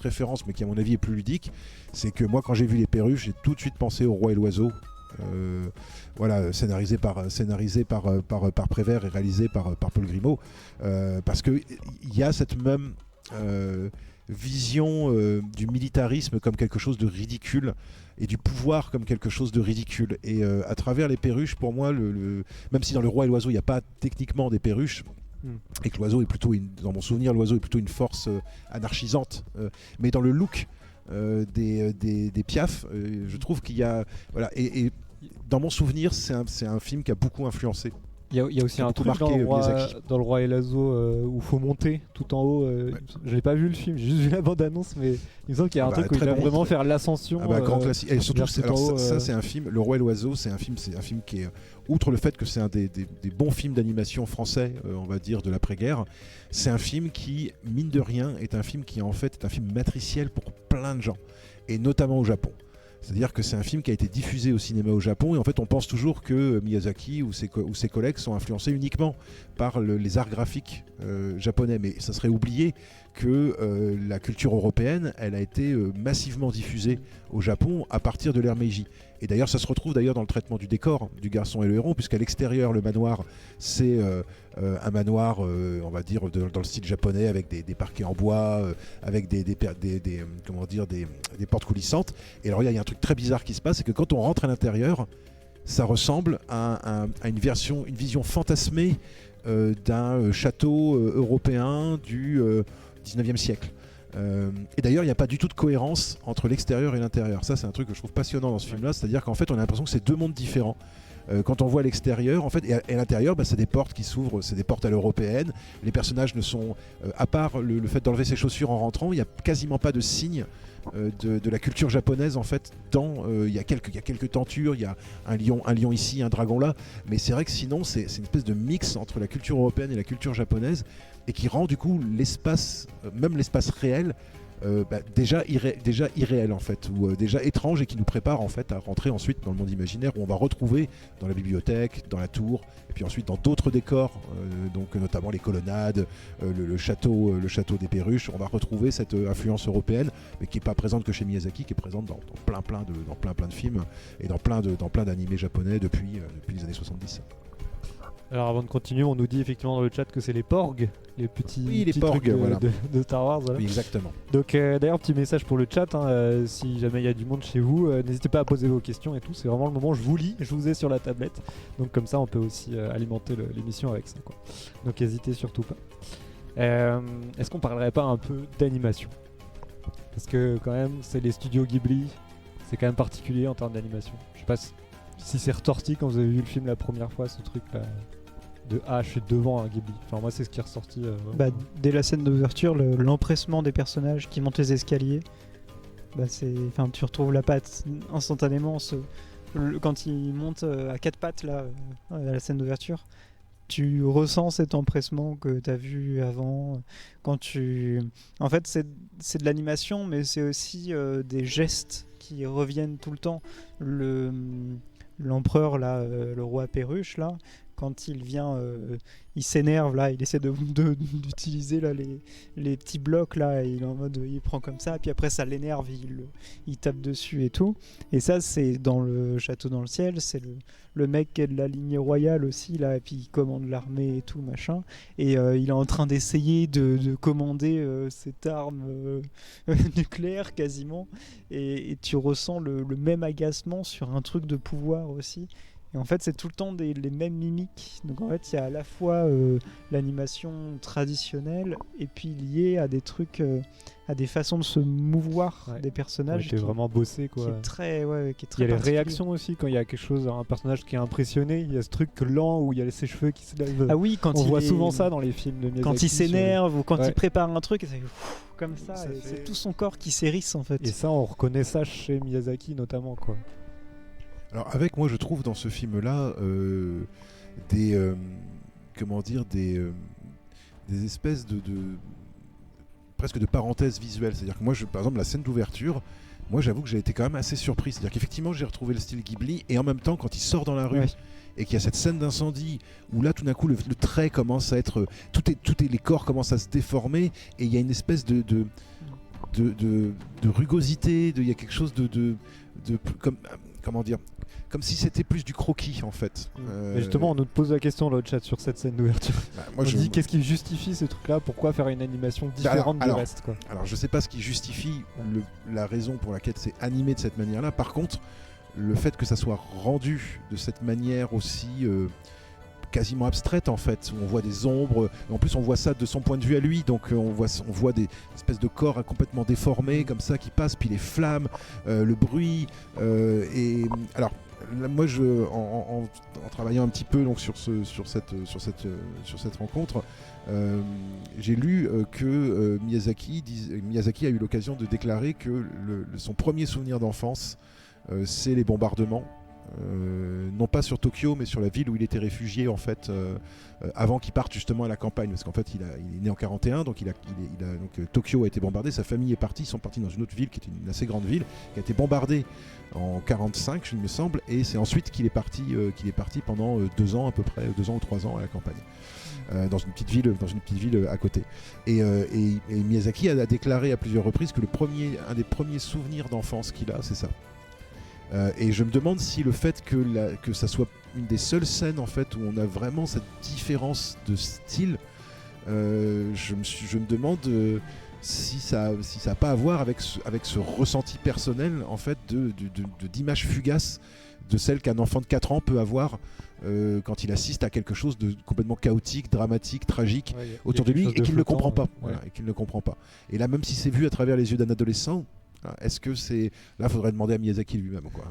référence, mais qui à mon avis est plus ludique, c'est que moi quand j'ai vu Les Perruches, j'ai tout de suite pensé au Roi et l'Oiseau. Scénarisé par Prévert et réalisé par Paul Grimaud, parce que il y a cette même vision du militarisme comme quelque chose de ridicule et du pouvoir comme quelque chose de ridicule. Et à travers Les Perruches, pour moi, même si dans Le Roi et l'Oiseau il n'y a pas techniquement des perruches, et que l'oiseau est plutôt dans mon souvenir, l'oiseau est plutôt une force anarchisante, mais dans le look des Piaf, je trouve qu'il y a et dans mon souvenir c'est un film qui a beaucoup influencé. Il y a aussi un truc marqué dans Le Roi et l'Oiseau où il faut monter tout en haut. Je n'ai pas vu le film, j'ai juste vu la bande-annonce, mais il me semble qu'il y a un truc où il va vraiment faire l'ascension. Grand classique. Et surtout, ça c'est un film, Le Roi et l'Oiseau, c'est un film qui est, outre le fait que c'est un des bons films d'animation français, on va dire, de l'après-guerre, c'est un film qui, mine de rien, est un film qui en fait est un film matriciel pour plein de gens, et notamment au Japon. C'est-à-dire que c'est un film qui a été diffusé au cinéma au Japon, et en fait on pense toujours que Miyazaki ou ses collègues sont influencés uniquement par les arts graphiques japonais, mais ça serait oublier que la culture européenne, elle a été massivement diffusée au Japon à partir de l'ère Meiji. Et d'ailleurs ça se retrouve dans le traitement du décor du Garçon et le Héron, puisqu'à l'extérieur le manoir c'est un manoir on va dire dans le style japonais, avec des parquets en bois, avec des portes coulissantes. Et alors il y a un truc très bizarre qui se passe, c'est que quand on rentre à l'intérieur, ça ressemble à une vision fantasmée d'un château européen du 19e siècle. Et d'ailleurs il n'y a pas du tout de cohérence entre l'extérieur et l'intérieur. Ça c'est un truc que je trouve passionnant dans ce film là, c'est-à-dire qu'en fait on a l'impression que c'est deux mondes différents. Quand on voit à l'extérieur en fait, et à l'intérieur c'est des portes qui s'ouvrent, c'est des portes à l'européenne. Les personnages ne sont à part le fait d'enlever ses chaussures en rentrant, il n'y a quasiment pas de signe de la culture japonaise en fait. Il y a quelques tentures, il y a un lion ici, un dragon là, mais c'est vrai que sinon c'est une espèce de mix entre la culture européenne et la culture japonaise, et qui rend du coup l'espace, même l'espace réel, déjà irréel en fait, ou déjà étrange, et qui nous prépare en fait à rentrer ensuite dans le monde imaginaire, où on va retrouver dans la bibliothèque, dans la tour, et puis ensuite dans d'autres décors, donc notamment les colonnades, le château des Perruches. On va retrouver cette influence européenne, mais qui n'est pas présente que chez Miyazaki, qui est présente dans plein de films et dans plein d'animés japonais depuis les années 70. Alors avant de continuer, on nous dit effectivement dans le chat que c'est les porgs, les petits porgs, trucs voilà, de Star Wars. Voilà. Oui, exactement. Donc d'ailleurs, petit message pour le chat, si jamais il y a du monde chez vous, n'hésitez pas à poser vos questions et tout, c'est vraiment le moment, je vous lis, je vous ai sur la tablette, donc comme ça on peut aussi alimenter l'émission avec ça, quoi. Donc n'hésitez surtout pas. Est-ce qu'on parlerait pas un peu d'animation? Parce que quand même, c'est les studios Ghibli, c'est quand même particulier en termes d'animation. Je sais pas si c'est ressorti quand vous avez vu le film la première fois, ce truc là de je suis devant un Ghibli. Enfin moi c'est ce qui est ressorti. Dès la scène d'ouverture, l'empressement des personnages qui montent les escaliers, tu retrouves la patte instantanément. Quand ils montent à quatre pattes là, à la scène d'ouverture, tu ressens cet empressement que tu as vu avant. En fait c'est de l'animation, mais c'est aussi des gestes qui reviennent tout le temps. L'empereur là, le roi Perruche là, quand il vient, il s'énerve là, il essaie d'utiliser là les petits blocs là, il est en mode, il prend comme ça, puis après ça l'énerve, il tape dessus et tout. Et ça c'est dans le château dans le ciel, c'est le mec qui est de la lignée royale aussi là, et puis il commande l'armée et tout machin, et il est en train d'essayer de commander cette arme nucléaire quasiment, et tu ressens le même agacement sur un truc de pouvoir aussi. Et en fait, c'est tout le temps les mêmes mimiques. Donc en fait, il y a à la fois l'animation traditionnelle et puis liée à des trucs, à des façons de se mouvoir des personnages. Qui est vraiment bossé, quoi. Qui est très, qui est très il y a les particulier. réactions aussi quand il y a quelque chose, un personnage qui est impressionné. Il y a ce truc lent où il y a ses cheveux qui se lèvent. Ah oui, quand on voit souvent ça dans les films de Miyazaki. Quand il s'énerve ou quand Ouais. il prépare un truc, et ça fait comme ça. Ça Et fait- c'est tout son corps qui s'érisse en fait. Et ça, on reconnaît ça chez Miyazaki notamment, quoi. Alors avec moi, je trouve dans ce film-là des des espèces de presque de parenthèses visuelles. C'est-à-dire que moi, par exemple, la scène d'ouverture, moi, j'avoue que j'ai été quand même assez surpris. C'est-à-dire qu'effectivement, j'ai retrouvé le style Ghibli et en même temps, quand il sort dans la rue et qu'il y a cette scène d'incendie où là, tout d'un coup, le trait commence à être, les corps commencent à se déformer et il y a une espèce de rugosité, il y a quelque chose comment dire, comme si c'était plus du croquis en fait. Mais justement, on nous pose la question dans le chat sur cette scène d'ouverture. Moi, on dit qu'est-ce qui justifie ces trucs-là, pourquoi faire une animation différente du reste, quoi. Alors je sais pas ce qui justifie la raison pour laquelle c'est animé de cette manière-là. Par contre, le fait que ça soit rendu de cette manière aussi quasiment abstraite en fait, où on voit des ombres, et en plus on voit ça de son point de vue à lui, donc on voit des espèces de corps complètement déformés comme ça qui passent, puis les flammes, le bruit, et alors là, moi en travaillant un petit peu donc sur cette rencontre, j'ai lu que Miyazaki a eu l'occasion de déclarer que son premier souvenir d'enfance c'est les bombardements. Non pas sur Tokyo mais sur la ville où il était réfugié en fait avant qu'il parte justement à la campagne, parce qu'en fait il est né en 41, donc Tokyo a été bombardé, sa famille est partie, ils sont partis dans une autre ville qui était une assez grande ville qui a été bombardée en 45 il me semble, et c'est ensuite qu'il est parti pendant 2 ans à peu près, 2 ans ou 3 ans à la campagne. Dans une petite ville à côté. Et Miyazaki a déclaré à plusieurs reprises que un des premiers souvenirs d'enfance qu'il a, c'est ça. Et je me demande si le fait que ça soit une des seules scènes en fait où on a vraiment cette différence de style, je me demande si ça n'a pas à voir avec ce ressenti personnel en fait d'image fugace de celle qu'un enfant de 4 ans peut avoir quand il assiste à quelque chose de complètement chaotique, dramatique, tragique autour de lui et qu'il ne comprend pas. Voilà, et qu'il ne comprend pas. Et là, même si c'est vu à travers les yeux d'un adolescent, est-ce que c'est... Là, il faudrait demander à Miyazaki lui-même, quoi.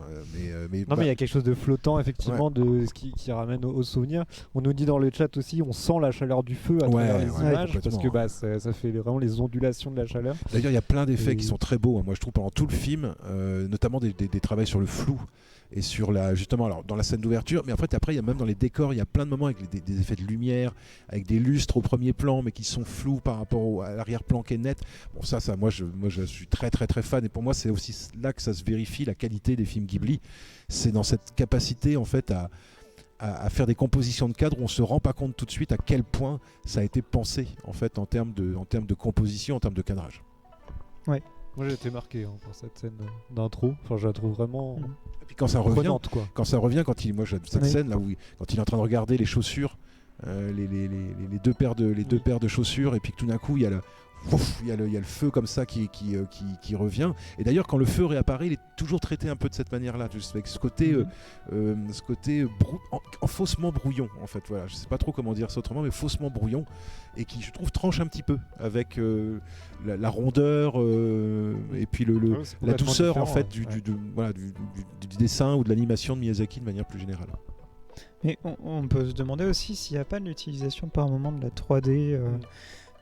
Mais il y a quelque chose de flottant, effectivement, de ce qui ramène au souvenir. On nous dit dans le chat aussi, on sent la chaleur du feu à travers les images, parce que ça fait vraiment les ondulations de la chaleur. D'ailleurs, il y a plein d'effets qui sont très beaux. Moi, je trouve pendant tout le film, notamment des travaux sur le flou. Et sur justement, alors dans la scène d'ouverture, mais après il y a même dans les décors, il y a plein de moments avec des effets de lumière, avec des lustres au premier plan, mais qui sont flous par rapport à l'arrière-plan qui est net. Bon, ça, moi je suis très très très fan, et pour moi c'est aussi là que ça se vérifie la qualité des films Ghibli. C'est dans cette capacité en fait à faire des compositions de cadres où on se rend pas compte tout de suite à quel point ça a été pensé en fait en termes de composition, en termes de cadrage. Ouais. Moi j'ai été marqué par cette scène d'intro. Enfin, je la trouve vraiment. Et puis quand ça revient, cette Oui. scène là où quand il est en train de regarder les chaussures, les deux paires de chaussures, et puis que tout d'un coup il y a le feu comme ça qui revient. Et d'ailleurs, quand le feu réapparaît, il est toujours traité un peu de cette manière-là, avec ce côté, faussement brouillon, en fait. Voilà, je sais pas trop comment dire ça autrement, mais faussement brouillon, et qui, je trouve, tranche un petit peu avec la rondeur et puis la douceur, en fait, du dessin ou de l'animation de Miyazaki de manière plus générale. Mais on peut se demander aussi s'il n'y a pas une utilisation par moment de la 3D.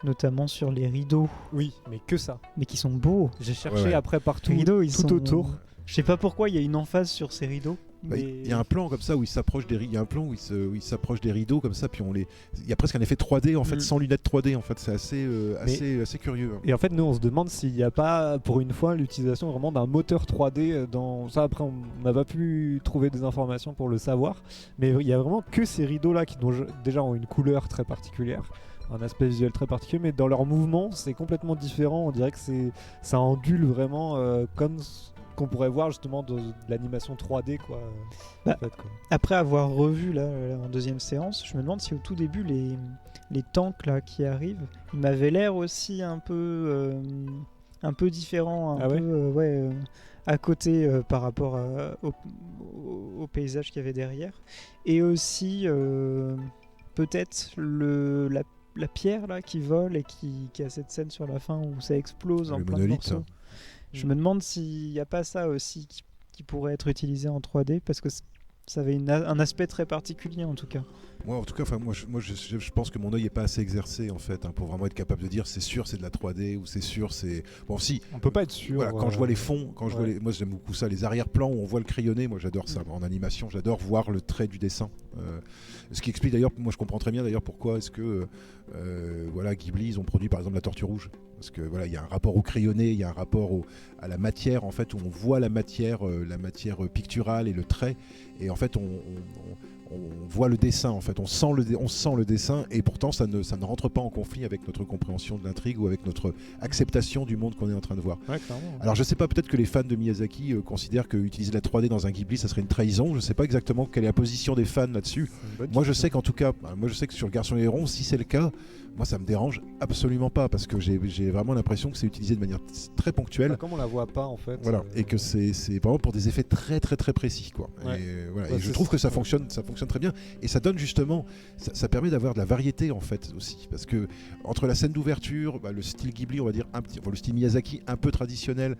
Notamment sur les rideaux. Oui, mais que ça. Mais qui sont beaux. J'ai cherché après partout, les rideaux, tout autour. Je sais pas pourquoi il y a une emphase sur ces rideaux. Il y a un plan comme ça où il s'approche des rideaux, où il s'approche des rideaux comme ça, puis il y a presque un effet 3D en fait, sans lunettes 3D en fait, c'est assez curieux. Et en fait, nous on se demande s'il n'y a pas pour une fois l'utilisation vraiment d'un moteur 3D dans ça. Après, on n'a pas pu trouver des informations pour le savoir, mais il y a vraiment que ces rideaux là qui déjà ont une couleur très particulière, un aspect visuel très particulier, mais dans leur mouvement c'est complètement différent. On dirait que ça ondule vraiment comme qu'on pourrait voir justement de l'animation 3D quoi. En fait, quoi. Après avoir revu là en deuxième séance, je me demande si au tout début les tanks là qui arrivent, ils m'avaient l'air aussi un peu différents, à côté par rapport au paysage qu'il y avait derrière. Et aussi, peut-être la pierre là qui vole et qui a cette scène sur la fin où ça explose en Le plein de monolithe. morceaux. Je me demande s'il n'y a pas ça aussi qui pourrait être utilisé en 3D parce que ça avait un aspect très particulier en tout cas. Moi, en tout cas, je pense que mon œil est pas assez exercé en fait pour vraiment être capable de dire c'est sûr c'est de la 3D ou c'est sûr c'est bon si. On peut pas être sûr. Voilà, quand je vois les fonds, ouais. moi j'aime beaucoup ça, les arrière-plans où on voit le crayonné, moi j'adore ça. En animation, j'adore voir le trait du dessin. Ce qui explique d'ailleurs, moi je comprends très bien d'ailleurs pourquoi est-ce que voilà Ghibli ils ont produit par exemple la Tortue Rouge, parce que voilà il y a un rapport au crayonné, il y a un rapport à la matière en fait où on voit la matière picturale et le trait, et en fait on voit le dessin en fait, on sent le dessin, et pourtant ça ne rentre pas en conflit avec notre compréhension de l'intrigue ou avec notre acceptation du monde qu'on est en train de voir. Ouais, clairement. Alors je sais pas, peut-être que les fans de Miyazaki considèrent que utiliser la 3D dans un Ghibli ça serait une trahison, je sais pas exactement quelle est la position des fans là-dessus. Moi je sais qu'en tout cas, moi je sais que sur Le Garçon et le Héron, si c'est le cas, moi ça me dérange absolument pas, parce que j'ai vraiment l'impression que c'est utilisé de manière très ponctuelle. Comme on la voit pas en fait. Voilà, et que c'est vraiment pour des effets très très très précis quoi. Ouais. Et, voilà. Ouais, Et je trouve que ça fonctionne très bien, et ça donne justement, ça permet d'avoir de la variété en fait aussi, parce que entre la scène d'ouverture, le style Ghibli on va dire le style Miyazaki un peu traditionnel,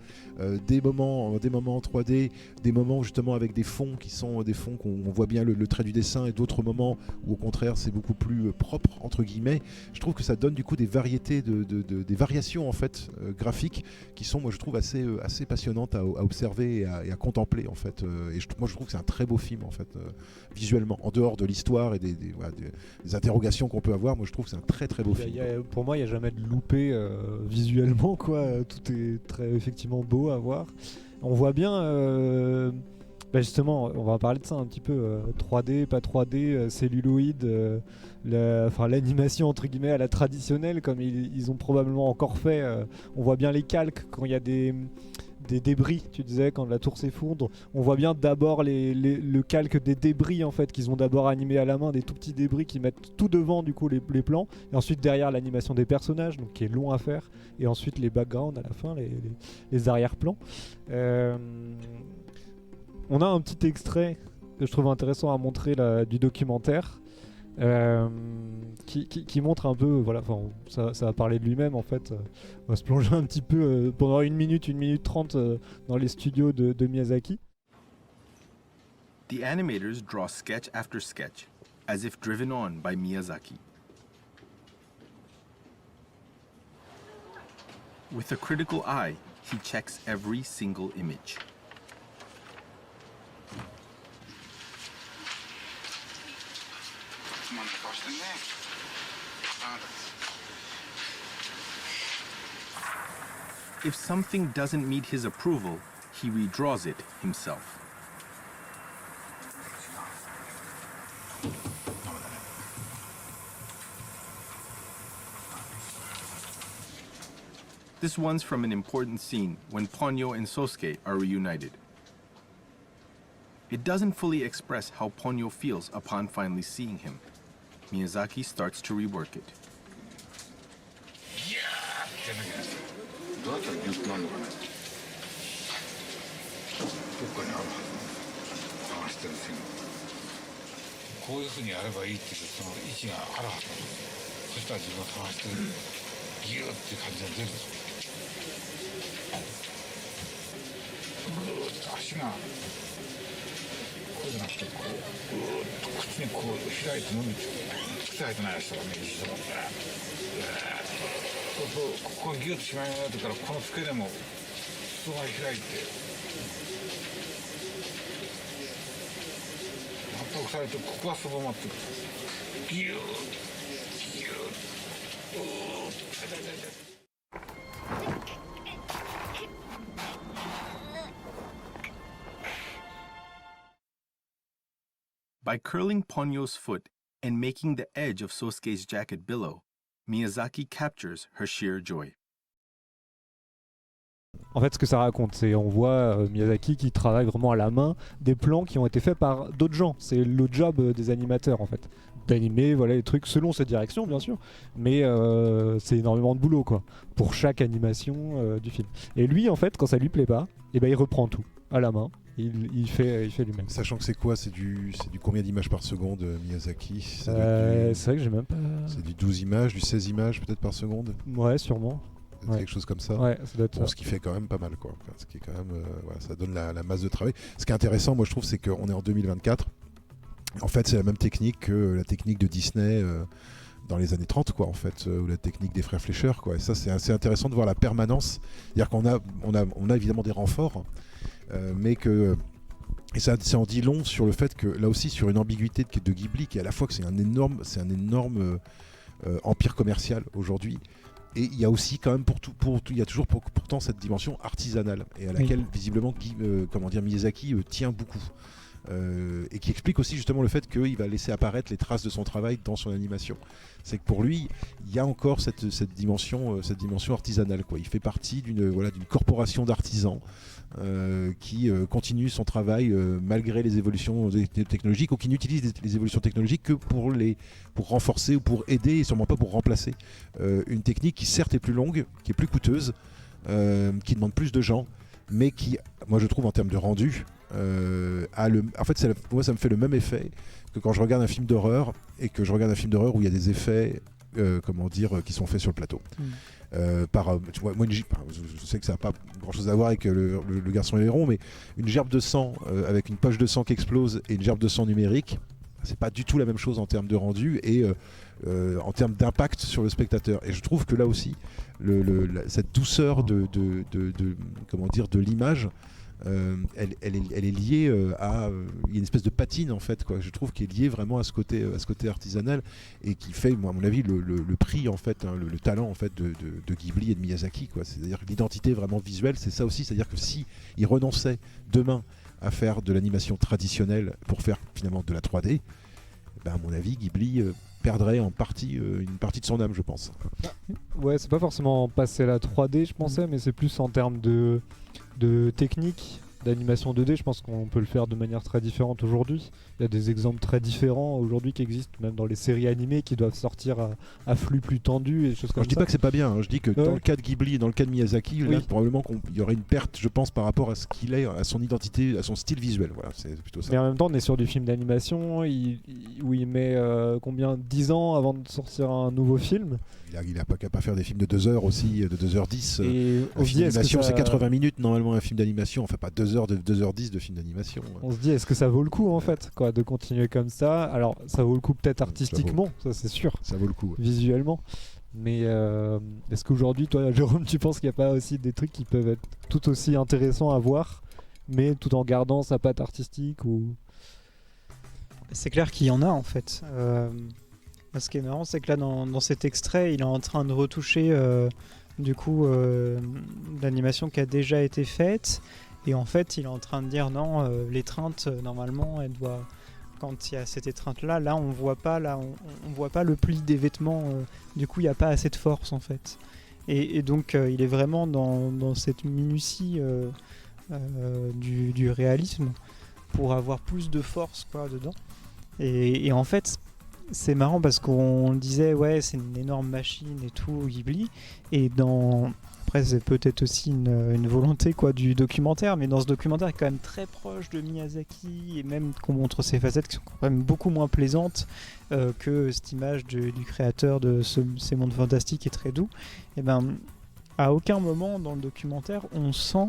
des moments en 3D, des moments justement avec des fonds qui sont des fonds qu'on voit bien le trait du dessin, et d'autres moments où au contraire c'est beaucoup plus propre entre guillemets. Je trouve que ça donne du coup des variétés, des variations en fait graphiques qui sont, moi je trouve assez passionnantes à observer et à contempler en fait. Et moi je trouve que c'est un très beau film en fait visuellement, en dehors de l'histoire et des interrogations qu'on peut avoir. Moi je trouve que c'est un très très beau film. Pour moi il n'y a jamais de loupé visuellement quoi. Tout est très effectivement beau à voir. On voit bien justement, on va parler de ça un petit peu, 3D, pas 3D, celluloïd, l'animation entre guillemets à la traditionnelle comme ils ont probablement encore fait. On voit bien les calques quand il y a des débris, tu disais, quand la tour s'effondre, on voit bien d'abord le calque des débris en fait, qu'ils ont d'abord animé à la main, des tout petits débris qui mettent tout devant du coup les plans, et ensuite derrière l'animation des personnages, donc qui est long à faire, et ensuite les backgrounds à la fin, les arrière-plans. On a un petit extrait que je trouve intéressant à montrer du documentaire qui montre un peu, voilà, ça va parler de lui-même en fait. On va se plonger un petit peu pendant 1 minute 30 dans les studios de Miyazaki. The animators draw sketch after sketch, as if driven on by Miyazaki. With a critical eye, he checks every single image. If something doesn't meet his approval, he redraws it himself. This one's from an important scene when Ponyo and Sosuke are reunited. It doesn't fully express how Ponyo feels upon finally seeing him. Miyazaki starts to rework it. By curling Ponyo's foot and making the edge of Sosuke's jacket billow, Miyazaki captures her sheer joy. En fait, ce que ça raconte, c'est on voit Miyazaki qui travaille vraiment à la main des plans qui ont été faits par d'autres gens. C'est le job des animateurs en fait, d'animer voilà les trucs selon cette direction bien sûr, mais c'est énormément de boulot quoi pour chaque animation du film. Et lui en fait, quand ça lui plaît pas, et ben il reprend tout à la main. Il fait lui-même. Sachant que c'est quoi, c'est du combien d'images par seconde, Miyazaki? C'est vrai que j'ai même pas. C'est du 12 images, du 16 images peut-être par seconde. Ouais, sûrement. Ouais. Quelque chose comme ça. Ouais, ça doit être Bon, ça. ce qui fait quand même pas mal, quoi. Enfin, ce qui est quand même, voilà, ça donne la masse de travail. Ce qui est intéressant, moi je trouve, c'est qu'on est en 2024. En fait, c'est la même technique que la technique de Disney dans les années 30, quoi, en fait, ou la technique des frères Fleischer, quoi. Et ça, c'est assez intéressant de voir la permanence. C'est-à-dire qu'on a évidemment des renforts, mais que. Et ça en dit long sur le fait que, là aussi, sur une ambiguïté de Ghibli, qui est à la fois que c'est un énorme empire commercial aujourd'hui. Et il y a aussi quand même il y a toujours pourtant cette dimension artisanale et à laquelle visiblement Miyazaki tient beaucoup et qui explique aussi justement le fait qu'il va laisser apparaître les traces de son travail dans son animation. C'est que pour lui il y a encore cette dimension artisanale quoi. Il fait partie d'une corporation d'artisans qui continue son travail malgré les évolutions technologiques ou qui n'utilise les évolutions technologiques que pour renforcer ou pour aider et sûrement pas pour remplacer une technique qui certes est plus longue, qui est plus coûteuse, qui demande plus de gens, mais qui, moi je trouve en termes de rendu, en fait pour moi ça me fait le même effet que quand je regarde un film d'horreur et que je regarde un film d'horreur où il y a des effets qui sont faits sur le plateau. Tu vois, moi, je sais que ça n'a pas grand chose à voir avec le garçon et l'héron, mais une gerbe de sang avec une poche de sang qui explose et une gerbe de sang numérique, c'est pas du tout la même chose en termes de rendu et en termes d'impact sur le spectateur. Et je trouve que là aussi, cette douceur de l'image, elle est liée il y a une espèce de patine en fait quoi. Je trouve qu'elle est liée vraiment à ce côté artisanal et qui fait moi, à mon avis le prix en fait le talent en fait de Ghibli et de Miyazaki quoi. C'est-à-dire que l'identité vraiment visuelle c'est ça aussi, c'est-à-dire que si ils renonçaient demain à faire de l'animation traditionnelle pour faire finalement de la 3D, à mon avis Ghibli perdrait une partie de son âme je pense. Ouais, c'est pas forcément passer à la 3D je pensais, mais c'est plus en termes de technique d'animation 2D, je pense qu'on peut le faire de manière très différente aujourd'hui. Il y a des exemples très différents aujourd'hui qui existent, même dans les séries animées qui doivent sortir à flux plus tendu et des choses comme ça. Je dis pas que c'est pas bien, je dis que dans le cas de Ghibli et dans le cas de Miyazaki, là, probablement qu'il y aurait une perte, je pense, par rapport à ce qu'il est, à son identité, à son style visuel. Voilà, c'est plutôt ça. Mais en même temps, on est sur du film d'animation où il met 10 ans avant de sortir un nouveau film. Il n'a pas qu'à pas faire des films de 2 heures aussi, de 2h10. Et un film d'animation, c'est 80 minutes normalement un film d'animation. On fait pas 2h10 de film d'animation. On se dit, est-ce que ça vaut le coup en fait quoi, de continuer comme ça? Alors, ça vaut le coup peut-être artistiquement, ça c'est sûr. Ça vaut le coup. Visuellement. Mais est-ce qu'aujourd'hui, toi, Jérôme, tu penses qu'il n'y a pas aussi des trucs qui peuvent être tout aussi intéressants à voir, mais tout en gardant sa patte artistique ou... C'est clair qu'il y en a en fait. Ce qui est marrant, c'est que là, dans cet extrait, il est en train de retoucher l'animation qui a déjà été faite. Et en fait, il est en train de dire non, l'étreinte, normalement, elle doit... Quand il y a cette étreinte-là, on voit pas le pli des vêtements. Du coup, il n'y a pas assez de force en fait. Et donc, il est vraiment dans cette minutie du réalisme pour avoir plus de force quoi dedans. Et en fait, c'est marrant parce qu'on disait ouais, c'est une énorme machine et tout Ghibli. Et après, c'est peut-être aussi une volonté quoi du documentaire, mais dans ce documentaire, il est quand même très proche de Miyazaki et même qu'on montre ses facettes qui sont quand même beaucoup moins plaisantes que cette image du créateur de ces mondes fantastiques et très doux. Et à aucun moment dans le documentaire, on sent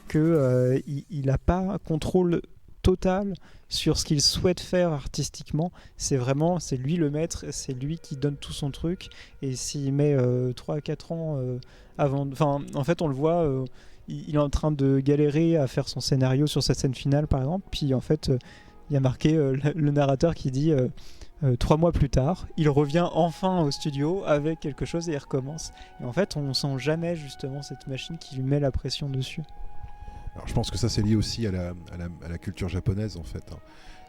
que il n'a pas contrôle total sur ce qu'il souhaite faire artistiquement. C'est lui le maître, c'est lui qui donne tout son truc, et s'il met 3 à 4 ans avant, en fait on le voit, il est en train de galérer à faire son scénario sur cette scène finale par exemple, puis en fait il y a marqué le narrateur qui dit 3 mois plus tard, il revient enfin au studio avec quelque chose et il recommence, et en fait on sent jamais justement cette machine qui lui met la pression dessus. Alors, je pense que ça c'est lié aussi à la culture japonaise en fait, hein.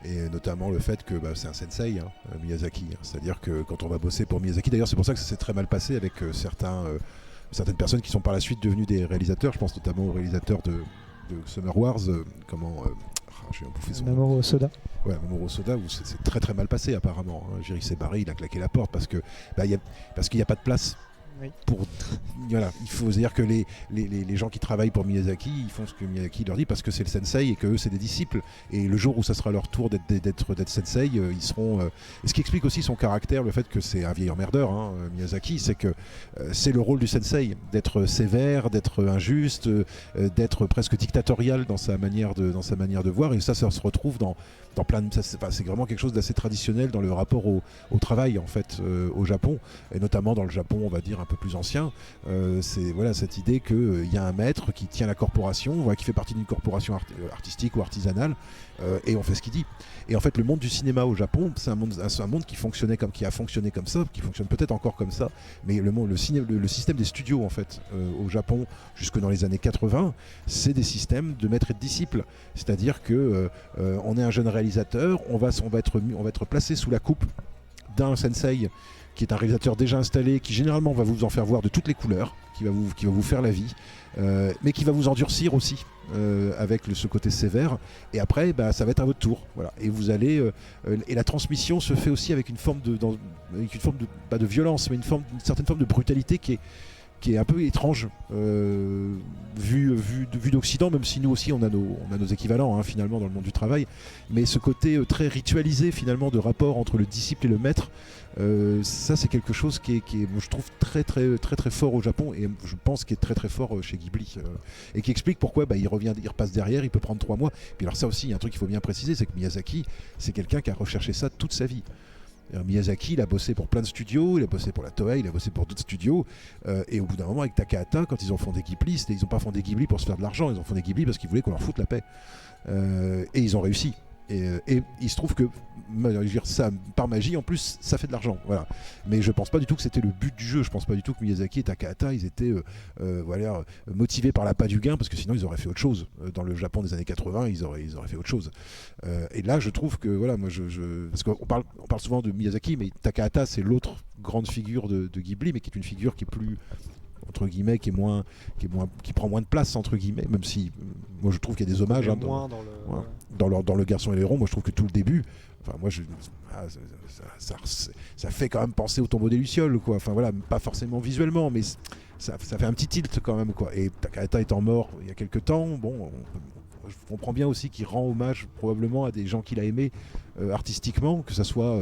Et notamment le fait que c'est un sensei, Miyazaki, hein. C'est-à-dire que quand on va bosser pour Miyazaki, d'ailleurs c'est pour ça que ça s'est très mal passé avec certains certaines personnes qui sont par la suite devenues des réalisateurs. Je pense notamment au réalisateur de Summer Wars, j'ai bouffé son nom. Mamoru Hosoda. Ouais, Mamoru Hosoda, où c'est très très mal passé apparemment. Jerry s'est barré, il a claqué la porte parce qu'il n'y a pas de place. Oui. Voilà, il faut dire que les gens qui travaillent pour Miyazaki, ils font ce que Miyazaki leur dit parce que c'est le sensei et qu'eux c'est des disciples. Et le jour où ça sera leur tour d'être sensei, ils seront. Et ce qui explique aussi son caractère, le fait que c'est un vieil emmerdeur, Miyazaki, c'est que c'est le rôle du sensei, d'être sévère, d'être injuste, d'être presque dictatorial dans sa manière de voir. Et ça se retrouve dans plein de. C'est vraiment quelque chose d'assez traditionnel dans le rapport au travail en fait au Japon, et notamment dans le Japon, on va dire un peu plus ancien. C'est cette idée qu'il y a un maître qui tient la corporation, qui fait partie d'une corporation artistique ou artisanale, et on fait ce qu'il dit. Et en fait, le monde du cinéma au Japon, c'est un monde qui a fonctionné comme ça, qui fonctionne peut-être encore comme ça, mais le système des studios en fait au Japon jusque dans les années 80, c'est des systèmes de maître et de disciple. C'est-à-dire que on est un jeune réalisateur, on va être placé sous la coupe d'un sensei qui est un réalisateur déjà installé, qui généralement va vous en faire voir de toutes les couleurs, qui va vous faire la vie, mais qui va vous endurcir aussi avec ce côté sévère. Et après, ça va être à votre tour. Voilà. Et vous allez et la transmission se fait aussi avec une forme de pas de violence, mais une certaine forme de brutalité qui est un peu étrange vu d'Occident, même si nous aussi on a nos équivalents finalement dans le monde du travail, mais ce côté très ritualisé finalement de rapport entre le disciple et le maître, ça c'est quelque chose qui est je trouve très très très très fort au Japon, et je pense qu'il est très très fort chez Ghibli, et qui explique pourquoi il repasse derrière, il peut prendre 3 mois. Puis alors ça aussi, il y a un truc qu'il faut bien préciser, c'est que Miyazaki, c'est quelqu'un qui a recherché ça toute sa vie. Miyazaki, il a bossé pour plein de studios, il a bossé pour la Toei, il a bossé pour d'autres studios, et au bout d'un moment avec Takahata, quand ils ont fondé Ghibli, ils n'ont pas fondé Ghibli pour se faire de l'argent, ils ont fondé Ghibli parce qu'ils voulaient qu'on leur foute la paix, et ils ont réussi. Et il se trouve que ça, par magie en plus, ça fait de l'argent, voilà. Mais je pense pas du tout que c'était le but du jeu. Je pense pas du tout que Miyazaki et Takahata ils étaient motivés par l'appât du gain, parce que sinon ils auraient fait autre chose. Dans le Japon des années 80, ils auraient fait autre chose. Et là je trouve que moi parce qu'on parle souvent de Miyazaki, mais Takahata c'est l'autre grande figure de Ghibli, mais qui est une figure qui est plus entre guillemets, qui prend moins de place entre guillemets, même si moi je trouve qu'il y a des hommages dans le Garçon et le Héron. Moi je trouve que tout le début, ça fait quand même penser au Tombeau des Lucioles, quoi. Enfin voilà, pas forcément visuellement, mais ça fait un petit tilt quand même, quoi. Et Takahata étant mort il y a quelques temps, je comprends bien aussi qu'il rend hommage probablement à des gens qu'il a aimés artistiquement, que ce soit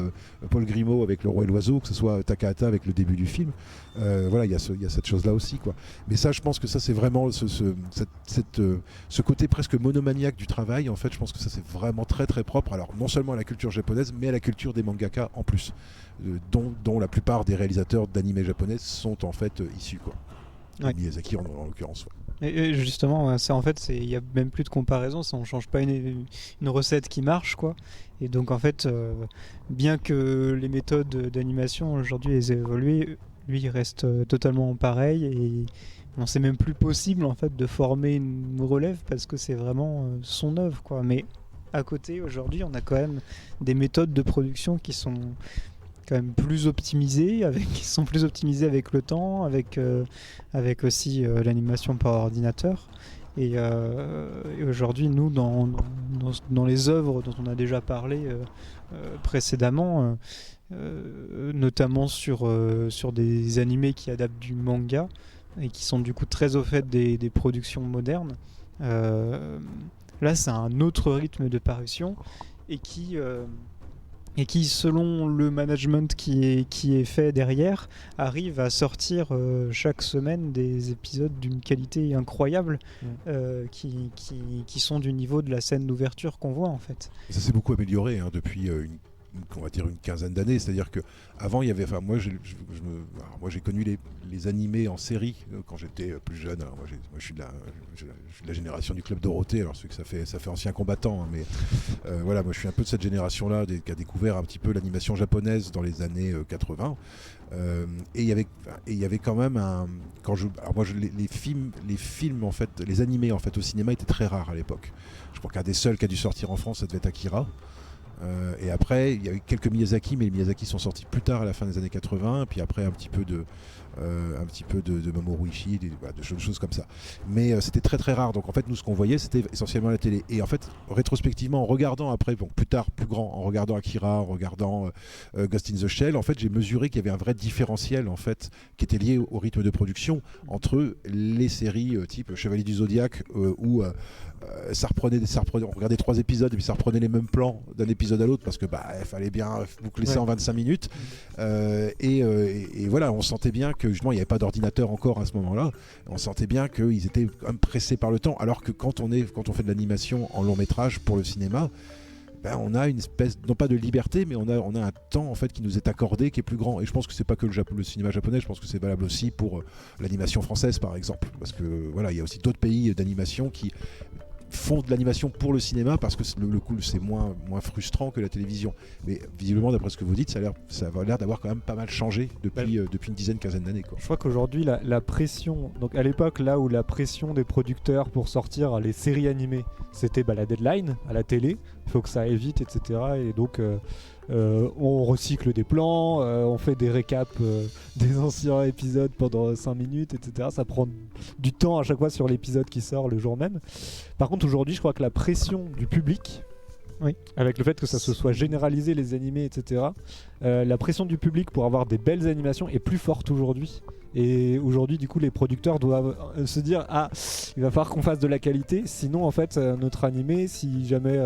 Paul Grimaud avec Le Roi et l'Oiseau, que ce soit Takahata avec le début du film. Il y a cette chose-là aussi, quoi. Mais ça, je pense que ça, c'est vraiment ce côté presque monomaniaque du travail. En fait, je pense que ça, c'est vraiment très très propre. Alors, non seulement à la culture japonaise, mais à la culture des mangaka en plus, dont la plupart des réalisateurs d'anime japonais sont en fait issus, quoi. Ouais. Miyazaki en l'occurrence. Ouais. Et justement, il y a même plus de comparaison, ça on change pas une recette qui marche, quoi. Et donc en fait, bien que les méthodes d'animation aujourd'hui aient évolué, lui il reste totalement pareil, et c'est même plus possible en fait de former une relève parce que c'est vraiment son œuvre, quoi. Mais à côté, aujourd'hui, on a quand même des méthodes de production qui sont quand même plus optimisés, qui sont plus optimisés avec le temps, avec aussi l'animation par ordinateur. Et aujourd'hui, nous, dans les œuvres dont on a déjà parlé précédemment, notamment sur des animés qui adaptent du manga et qui sont du coup très au fait des productions modernes, là c'est un autre rythme de parution et qui selon le management qui est fait derrière, arrive à sortir chaque semaine des épisodes d'une qualité incroyable, qui sont du niveau de la scène d'ouverture qu'on voit en fait. Ça s'est beaucoup amélioré depuis on va dire une quinzaine d'années, c'est-à-dire que avant il y avait, moi j'ai connu les animés en série quand j'étais plus jeune. Alors moi je suis de la génération du Club Dorothée, alors c'est que ça fait ancien combattant, mais moi je suis un peu de cette génération-là qui a découvert un petit peu l'animation japonaise dans les années 80. Et il y avait quand même les films en fait, les animés en fait au cinéma étaient très rares à l'époque. Je crois qu'un des seuls qui a dû sortir en France, ça devait être Akira. Et après, il y a eu quelques Miyazaki, mais les Miyazaki sont sortis plus tard à la fin des années 80. Puis après, un petit peu un petit peu de Mamoru Ishii, de choses comme ça. Mais c'était très très rare. Donc en fait, nous, ce qu'on voyait, c'était essentiellement la télé. Et en fait, rétrospectivement, en regardant après, donc plus tard, plus grand, en regardant Akira, en regardant Ghost in the Shell, en fait, j'ai mesuré qu'il y avait un vrai différentiel, en fait, qui était lié au rythme de production entre les séries type Chevalier du Zodiaque, où ça reprenait, on regardait 3 épisodes et puis ça reprenait les mêmes plans d'un épisode à l'autre parce que il fallait bien boucler ça en 25 minutes. Et voilà, on sentait bien que justement il n'y avait pas d'ordinateur encore à ce moment-là. On sentait bien qu'ils étaient quand même pressés par le temps, alors que quand on fait de l'animation en long métrage pour le cinéma, on a une espèce, non pas de liberté, mais on a un temps en fait qui nous est accordé, qui est plus grand. Et je pense que c'est pas que le cinéma japonais, je pense que c'est valable aussi pour l'animation française par exemple, parce que voilà, il y a aussi d'autres pays d'animation qui font de l'animation pour le cinéma parce que le coup c'est moins frustrant que la télévision. Mais visiblement, d'après ce que vous dites, ça a l'air d'avoir quand même pas mal changé depuis une dizaine, quinzaine d'années, quoi. Je crois qu'aujourd'hui la pression, donc à l'époque là où la pression des producteurs pour sortir les séries animées, c'était la deadline à la télé, il faut que ça aille vite, etc. Et donc on recycle des plans, on fait des récaps des anciens épisodes pendant 5 minutes, etc. Ça prend du temps à chaque fois sur l'épisode qui sort le jour même. Par contre, aujourd'hui, je crois que la pression du public, avec le fait que ça se soit généralisé, les animés, etc., la pression du public pour avoir des belles animations est plus forte aujourd'hui. Et aujourd'hui, du coup, les producteurs doivent se dire il va falloir qu'on fasse de la qualité, sinon, en fait, notre animé, si jamais...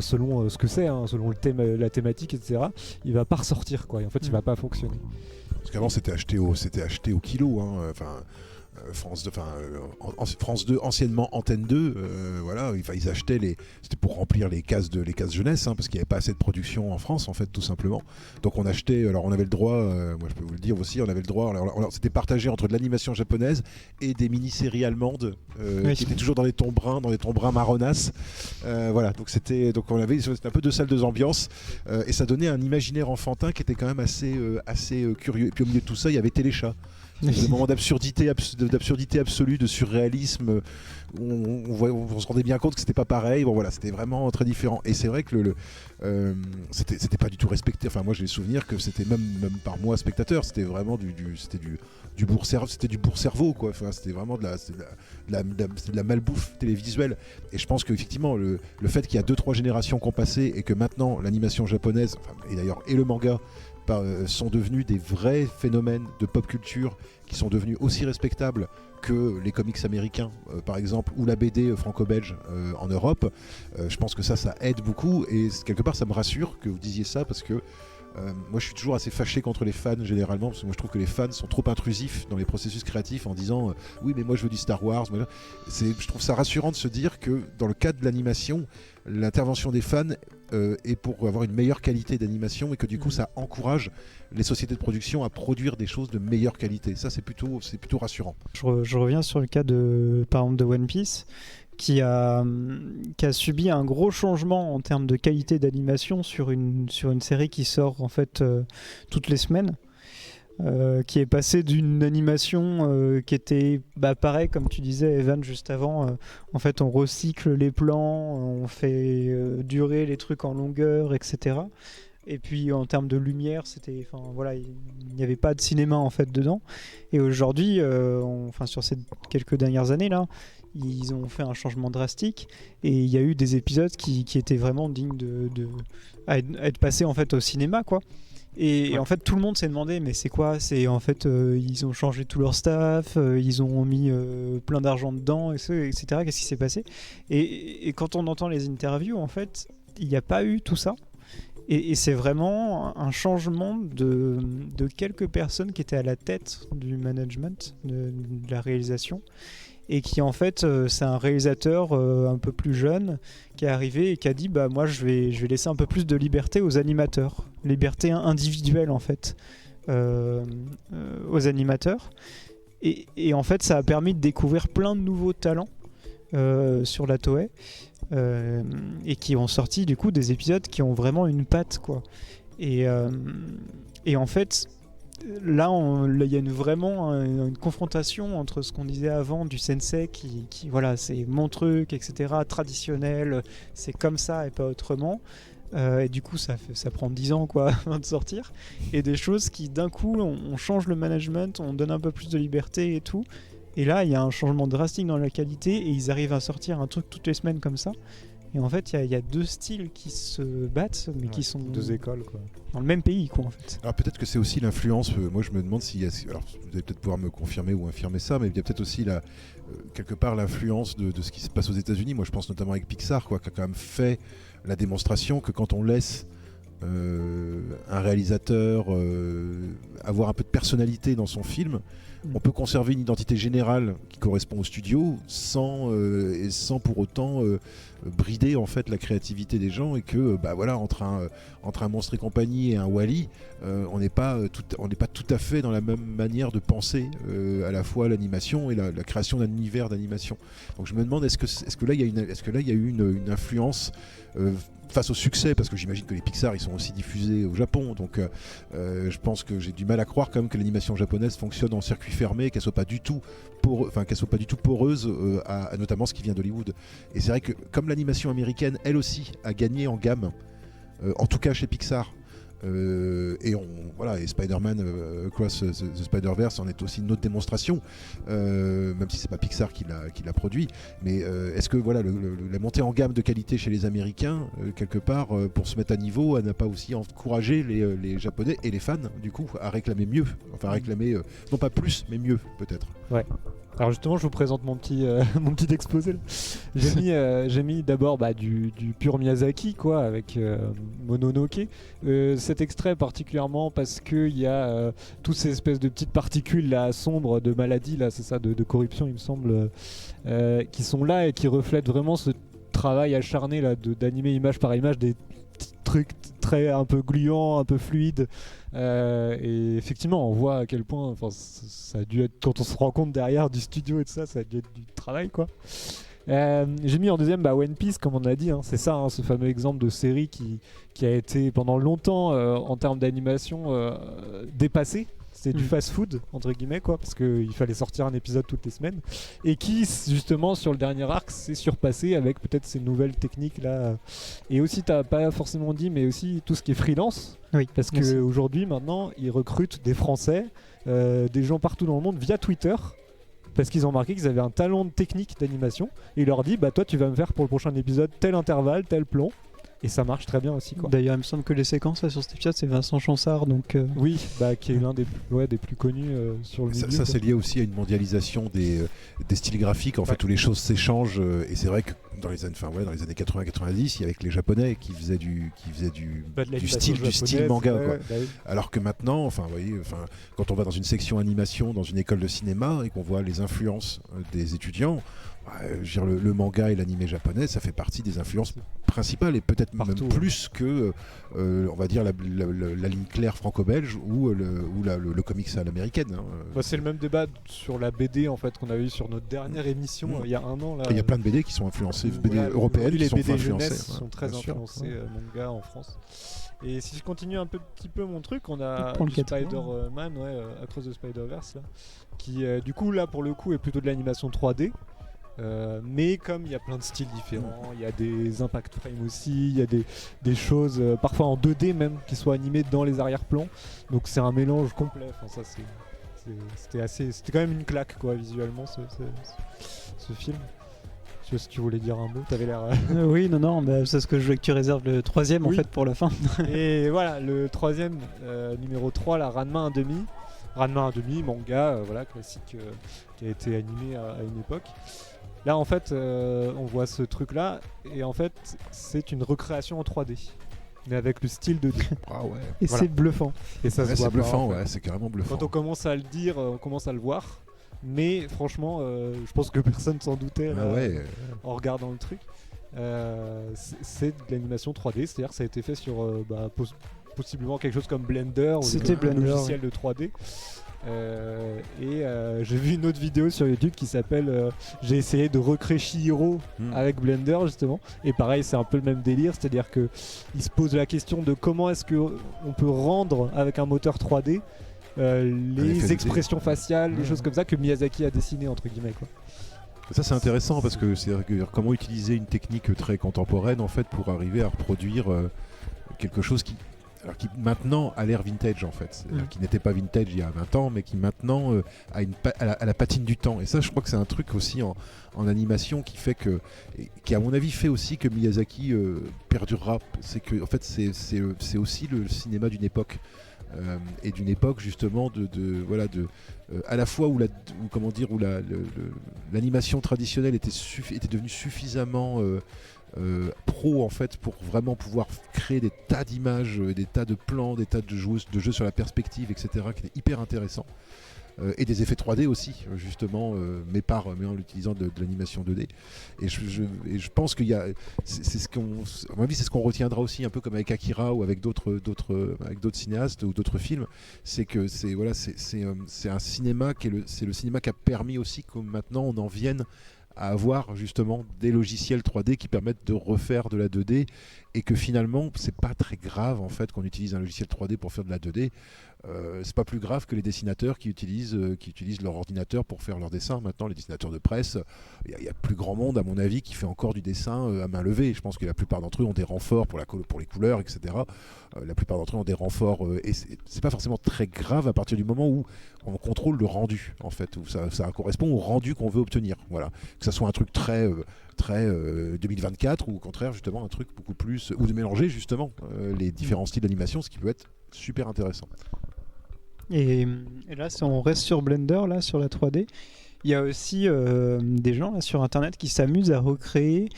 selon ce que c'est, selon le thème, la thématique, etc., il va pas ressortir, quoi. Et en fait, il va pas fonctionner. Parce qu'avant, c'était acheté au kilo. France 2, anciennement Antenne 2, voilà, ils achetaient c'était pour remplir les cases jeunesse, parce qu'il n'y avait pas assez de production en France, en fait, tout simplement. Donc on achetait, alors on avait le droit, moi je peux vous le dire aussi, on avait le droit, alors c'était partagé entre de l'animation japonaise et des mini-séries allemandes qui étaient toujours dans des tons bruns marronasses. Voilà, donc c'était un peu deux salles, deux ambiances, et ça donnait un imaginaire enfantin qui était quand même assez curieux. Et puis au milieu de tout ça, il y avait Téléchat. Des moments d'absurdité absolue, de surréalisme, où on se rendait bien compte que c'était pas pareil. Bon voilà, c'était vraiment très différent. Et c'est vrai que c'était pas du tout respecté. Enfin moi j'ai le souvenir que c'était même par moi spectateur, c'était vraiment du bourg-cerveau, quoi. Enfin c'était vraiment de la malbouffe télévisuelle. Et je pense qu'effectivement le fait qu'il y a 2-3 générations qui ont passé et que maintenant l'animation japonaise, et d'ailleurs et le manga, sont devenus des vrais phénomènes de pop culture qui sont devenus aussi respectables que les comics américains, par exemple, ou la BD franco-belge en Europe. Je pense que ça aide beaucoup, et quelque part ça me rassure que vous disiez ça, parce que moi je suis toujours assez fâché contre les fans généralement, parce que moi je trouve que les fans sont trop intrusifs dans les processus créatifs en disant oui mais moi je veux du Star Wars. Je trouve ça rassurant de se dire que dans le cadre de l'animation, l'intervention des fans est pour avoir une meilleure qualité d'animation, et que du coup ça encourage les sociétés de production à produire des choses de meilleure qualité. Ça c'est plutôt rassurant. Je reviens sur le cas par exemple de One Piece, qui a subi un gros changement en termes de qualité d'animation sur une série qui sort en fait toutes les semaines, qui est passée d'une animation qui était pareil, comme tu disais Evan juste avant, en fait on recycle les plans, on fait durer les trucs en longueur, etc. Et puis en termes de lumière, il n'y avait pas de cinéma en fait dedans. Et aujourd'hui, sur ces quelques dernières années là, ils ont fait un changement drastique, et il y a eu des épisodes qui étaient vraiment dignes à être passés en fait au cinéma, quoi. Et en fait tout le monde s'est demandé mais c'est quoi, c'est en fait ils ont changé tout leur staff, ils ont mis plein d'argent dedans, etc. Qu'est-ce qui s'est passé? Et quand on entend les interviews, en fait il n'y a pas eu tout ça. Et c'est vraiment un changement de quelques personnes qui étaient à la tête du management, de la réalisation, et qui en fait c'est un réalisateur un peu plus jeune qui est arrivé et qui a dit moi je vais laisser un peu plus de liberté aux animateurs, liberté individuelle en fait aux animateurs, et en fait ça a permis de découvrir plein de nouveaux talents sur la Toei, et qui ont sorti du coup des épisodes qui ont vraiment une patte, quoi. Et en fait là il y a vraiment une confrontation entre ce qu'on disait avant du sensei qui voilà, c'est mon truc, etc., traditionnel, c'est comme ça et pas autrement, Et du coup, ça prend 10 ans quoi, avant de sortir. Et des choses qui, d'un coup, on change le management, on donne un peu plus de liberté et tout. Et là, il y a un changement drastique dans la qualité et ils arrivent à sortir un truc toutes les semaines comme ça. Et en fait, il y a deux styles qui se battent, mais qui sont deux écoles, quoi. Dans le même pays, quoi, en fait. Alors peut-être que c'est aussi l'influence, moi je me demande s'il y a, alors vous allez peut-être pouvoir me confirmer ou infirmer ça, mais il y a peut-être aussi quelque part l'influence de ce qui se passe aux États-Unis. Moi je pense notamment avec Pixar, quoi, qui a quand même fait la démonstration que quand on laisse un réalisateur avoir un peu de personnalité dans son film, on peut conserver une identité générale qui correspond au studio sans pour autant brider en fait la créativité des gens, et que voilà, entre un Monstre et compagnie et un Wall-E, on n'est pas tout à fait dans la même manière de penser à la fois l'animation et la création d'un univers d'animation. Donc je me demande est-ce que là il y a eu une influence face au succès, parce que j'imagine que les Pixar ils sont aussi diffusés au Japon, donc je pense que j'ai du mal à croire quand même que l'animation japonaise fonctionne en circuit fermé, qu'elle soit pas du tout poreuse à notamment ce qui vient d'Hollywood. Et c'est vrai que comme l'animation américaine elle aussi a gagné en gamme, en tout cas chez Pixar, et Spider-Man Across the Spider-Verse en est aussi une autre démonstration, même si c'est pas Pixar qui l'a produit, mais est-ce que voilà la montée en gamme de qualité chez les Américains quelque part pour se mettre à niveau, elle n'a pas aussi encouragé les Japonais et les fans du coup à réclamer mieux, enfin à réclamer non pas plus mais mieux peut-être. Ouais. Alors justement, je vous présente mon petit exposé. Là. J'ai mis d'abord du pur Miyazaki, quoi, avec Mononoke. Cet extrait particulièrement parce qu'il y a toutes ces espèces de petites particules là, sombres de maladie, là, c'est ça, de corruption, il me semble, qui sont là et qui reflètent vraiment ce travail acharné là, d'animer image par image des petits trucs très un peu gluants, un peu fluides. Et effectivement on voit à quel point ça a dû être, quand on se rend compte derrière du studio et tout ça, ça a dû être du travail quoi. J'ai mis en deuxième One Piece, comme on a dit, hein, c'est ça, hein, ce fameux exemple de série qui a été pendant longtemps en termes d'animation dépassé. C'était du fast-food entre guillemets quoi, parce qu'il fallait sortir un épisode toutes les semaines, et qui justement sur le dernier arc s'est surpassé avec peut-être ces nouvelles techniques là. Et aussi t'as pas forcément dit, mais aussi tout ce qui est freelance, parce qu'aujourd'hui maintenant ils recrutent des Français, des gens partout dans le monde via Twitter, parce qu'ils ont remarqué qu'ils avaient un talent technique d'animation, et ils leur disent toi tu vas me faire pour le prochain épisode tel intervalle, tel plan. Et ça marche très bien aussi quoi. D'ailleurs il me semble que les séquences là, sur cet épisode c'est Vincent Chansard, donc oui, qui est l'un des plus connus sur le milieu. Ça c'est lié aussi à une mondialisation des styles graphiques en fait, où les choses s'échangent, et c'est vrai que dans les années 80-90 il y avait que les Japonais qui faisaient du style manga quoi. Alors que maintenant vous voyez, quand on va dans une section animation dans une école de cinéma et qu'on voit les influences des étudiants, je veux dire, le manga et l'animé japonais, ça fait partie des influences principales, et peut-être même plus que on va dire la ligne claire franco-belge ou le comics à l'américaine. Hein. C'est le même débat sur la BD en fait qu'on a eu sur notre dernière émission il y a un an là. Il y a plein de BD qui sont influencées, BD européennes qui les sont BD influencées. Jeunesse sont très influencées manga en France. Et si je continue un petit peu mon truc, on a Spider-Man, Across the Spider-Verse là, qui du coup là pour le coup est plutôt de l'animation 3D. Mais comme il y a plein de styles différents, il y a des impact frames aussi, il y a des choses parfois en 2D même qui sont animées dans les arrière-plans, donc c'est un mélange complet. Ça c'était quand même une claque quoi visuellement ce film. Je sais pas si tu voulais dire un mot, t'avais l'air... Oui, non, c'est ce que je voulais que tu réserves le troisième en fait pour la fin. Et voilà, le troisième, numéro 3, la Ranma 1/2, manga, classique, qui a été animé à une époque. Là en fait on voit ce truc là, et en fait c'est une recréation en 3D mais avec le style 2D. Et c'est bluffant. Et ça se voit c'est bluffant, pas, c'est carrément bluffant. Quand on commence à le dire, on commence à le voir, mais franchement je pense que personne s'en doutait en regardant le truc. C'est de l'animation 3D, c'est-à-dire que ça a été fait sur possiblement quelque chose comme Blender, ou Blender, logiciel de 3D. J'ai vu une autre vidéo sur YouTube qui s'appelle j'ai essayé de recréer Chihiro avec Blender justement, et pareil c'est un peu le même délire, c'est-à-dire que il se pose la question de comment est-ce que on peut rendre avec un moteur 3D les expressions faciales, les choses comme ça que Miyazaki a dessiné entre guillemets quoi. Ça c'est intéressant parce que c'est comment utiliser une technique très contemporaine en fait pour arriver à reproduire quelque chose qui maintenant a l'air vintage en fait, c'est-à-dire qui n'était pas vintage il y a 20 ans mais qui maintenant a la patine du temps. Et ça je crois que c'est un truc aussi en animation qui fait qui à mon avis fait aussi que Miyazaki perdurera. C'est que en fait c'est aussi le cinéma d'une époque. Et d'une époque justement à la fois où l'animation traditionnelle était devenue suffisamment pro en fait pour vraiment pouvoir créer des tas d'images, des tas de plans, des tas de jeux sur la perspective, etc., qui étaient hyper intéressants. Et des effets 3D aussi, justement, mais en utilisant de l'animation 2D. Et je pense qu'il y a, à mon avis, c'est ce qu'on retiendra aussi, un peu comme avec Akira ou avec d'autres cinéastes ou d'autres films, c'est que c'est un cinéma c'est le cinéma qui a permis aussi que maintenant on en vienne à avoir justement des logiciels 3D qui permettent de refaire de la 2D, et que finalement c'est pas très grave en fait qu'on utilise un logiciel 3D pour faire de la 2D. C'est pas plus grave que les dessinateurs qui utilisent leur ordinateur pour faire leurs dessins. Maintenant, les dessinateurs de presse, il y a plus grand monde à mon avis qui fait encore du dessin à main levée. Je pense que la plupart d'entre eux ont des renforts pour les couleurs, etc. La plupart d'entre eux ont des renforts et c'est pas forcément très grave à partir du moment où on contrôle le rendu en fait, où ça correspond au rendu qu'on veut obtenir. Voilà, que ça soit un truc très 2024 ou au contraire justement un truc beaucoup plus, ou de mélanger justement les différents styles d'animation, ce qui peut être super intéressant. Et là, si on reste sur Blender, là, sur la 3D, il y a aussi des gens là, sur Internet qui s'amusent à recréer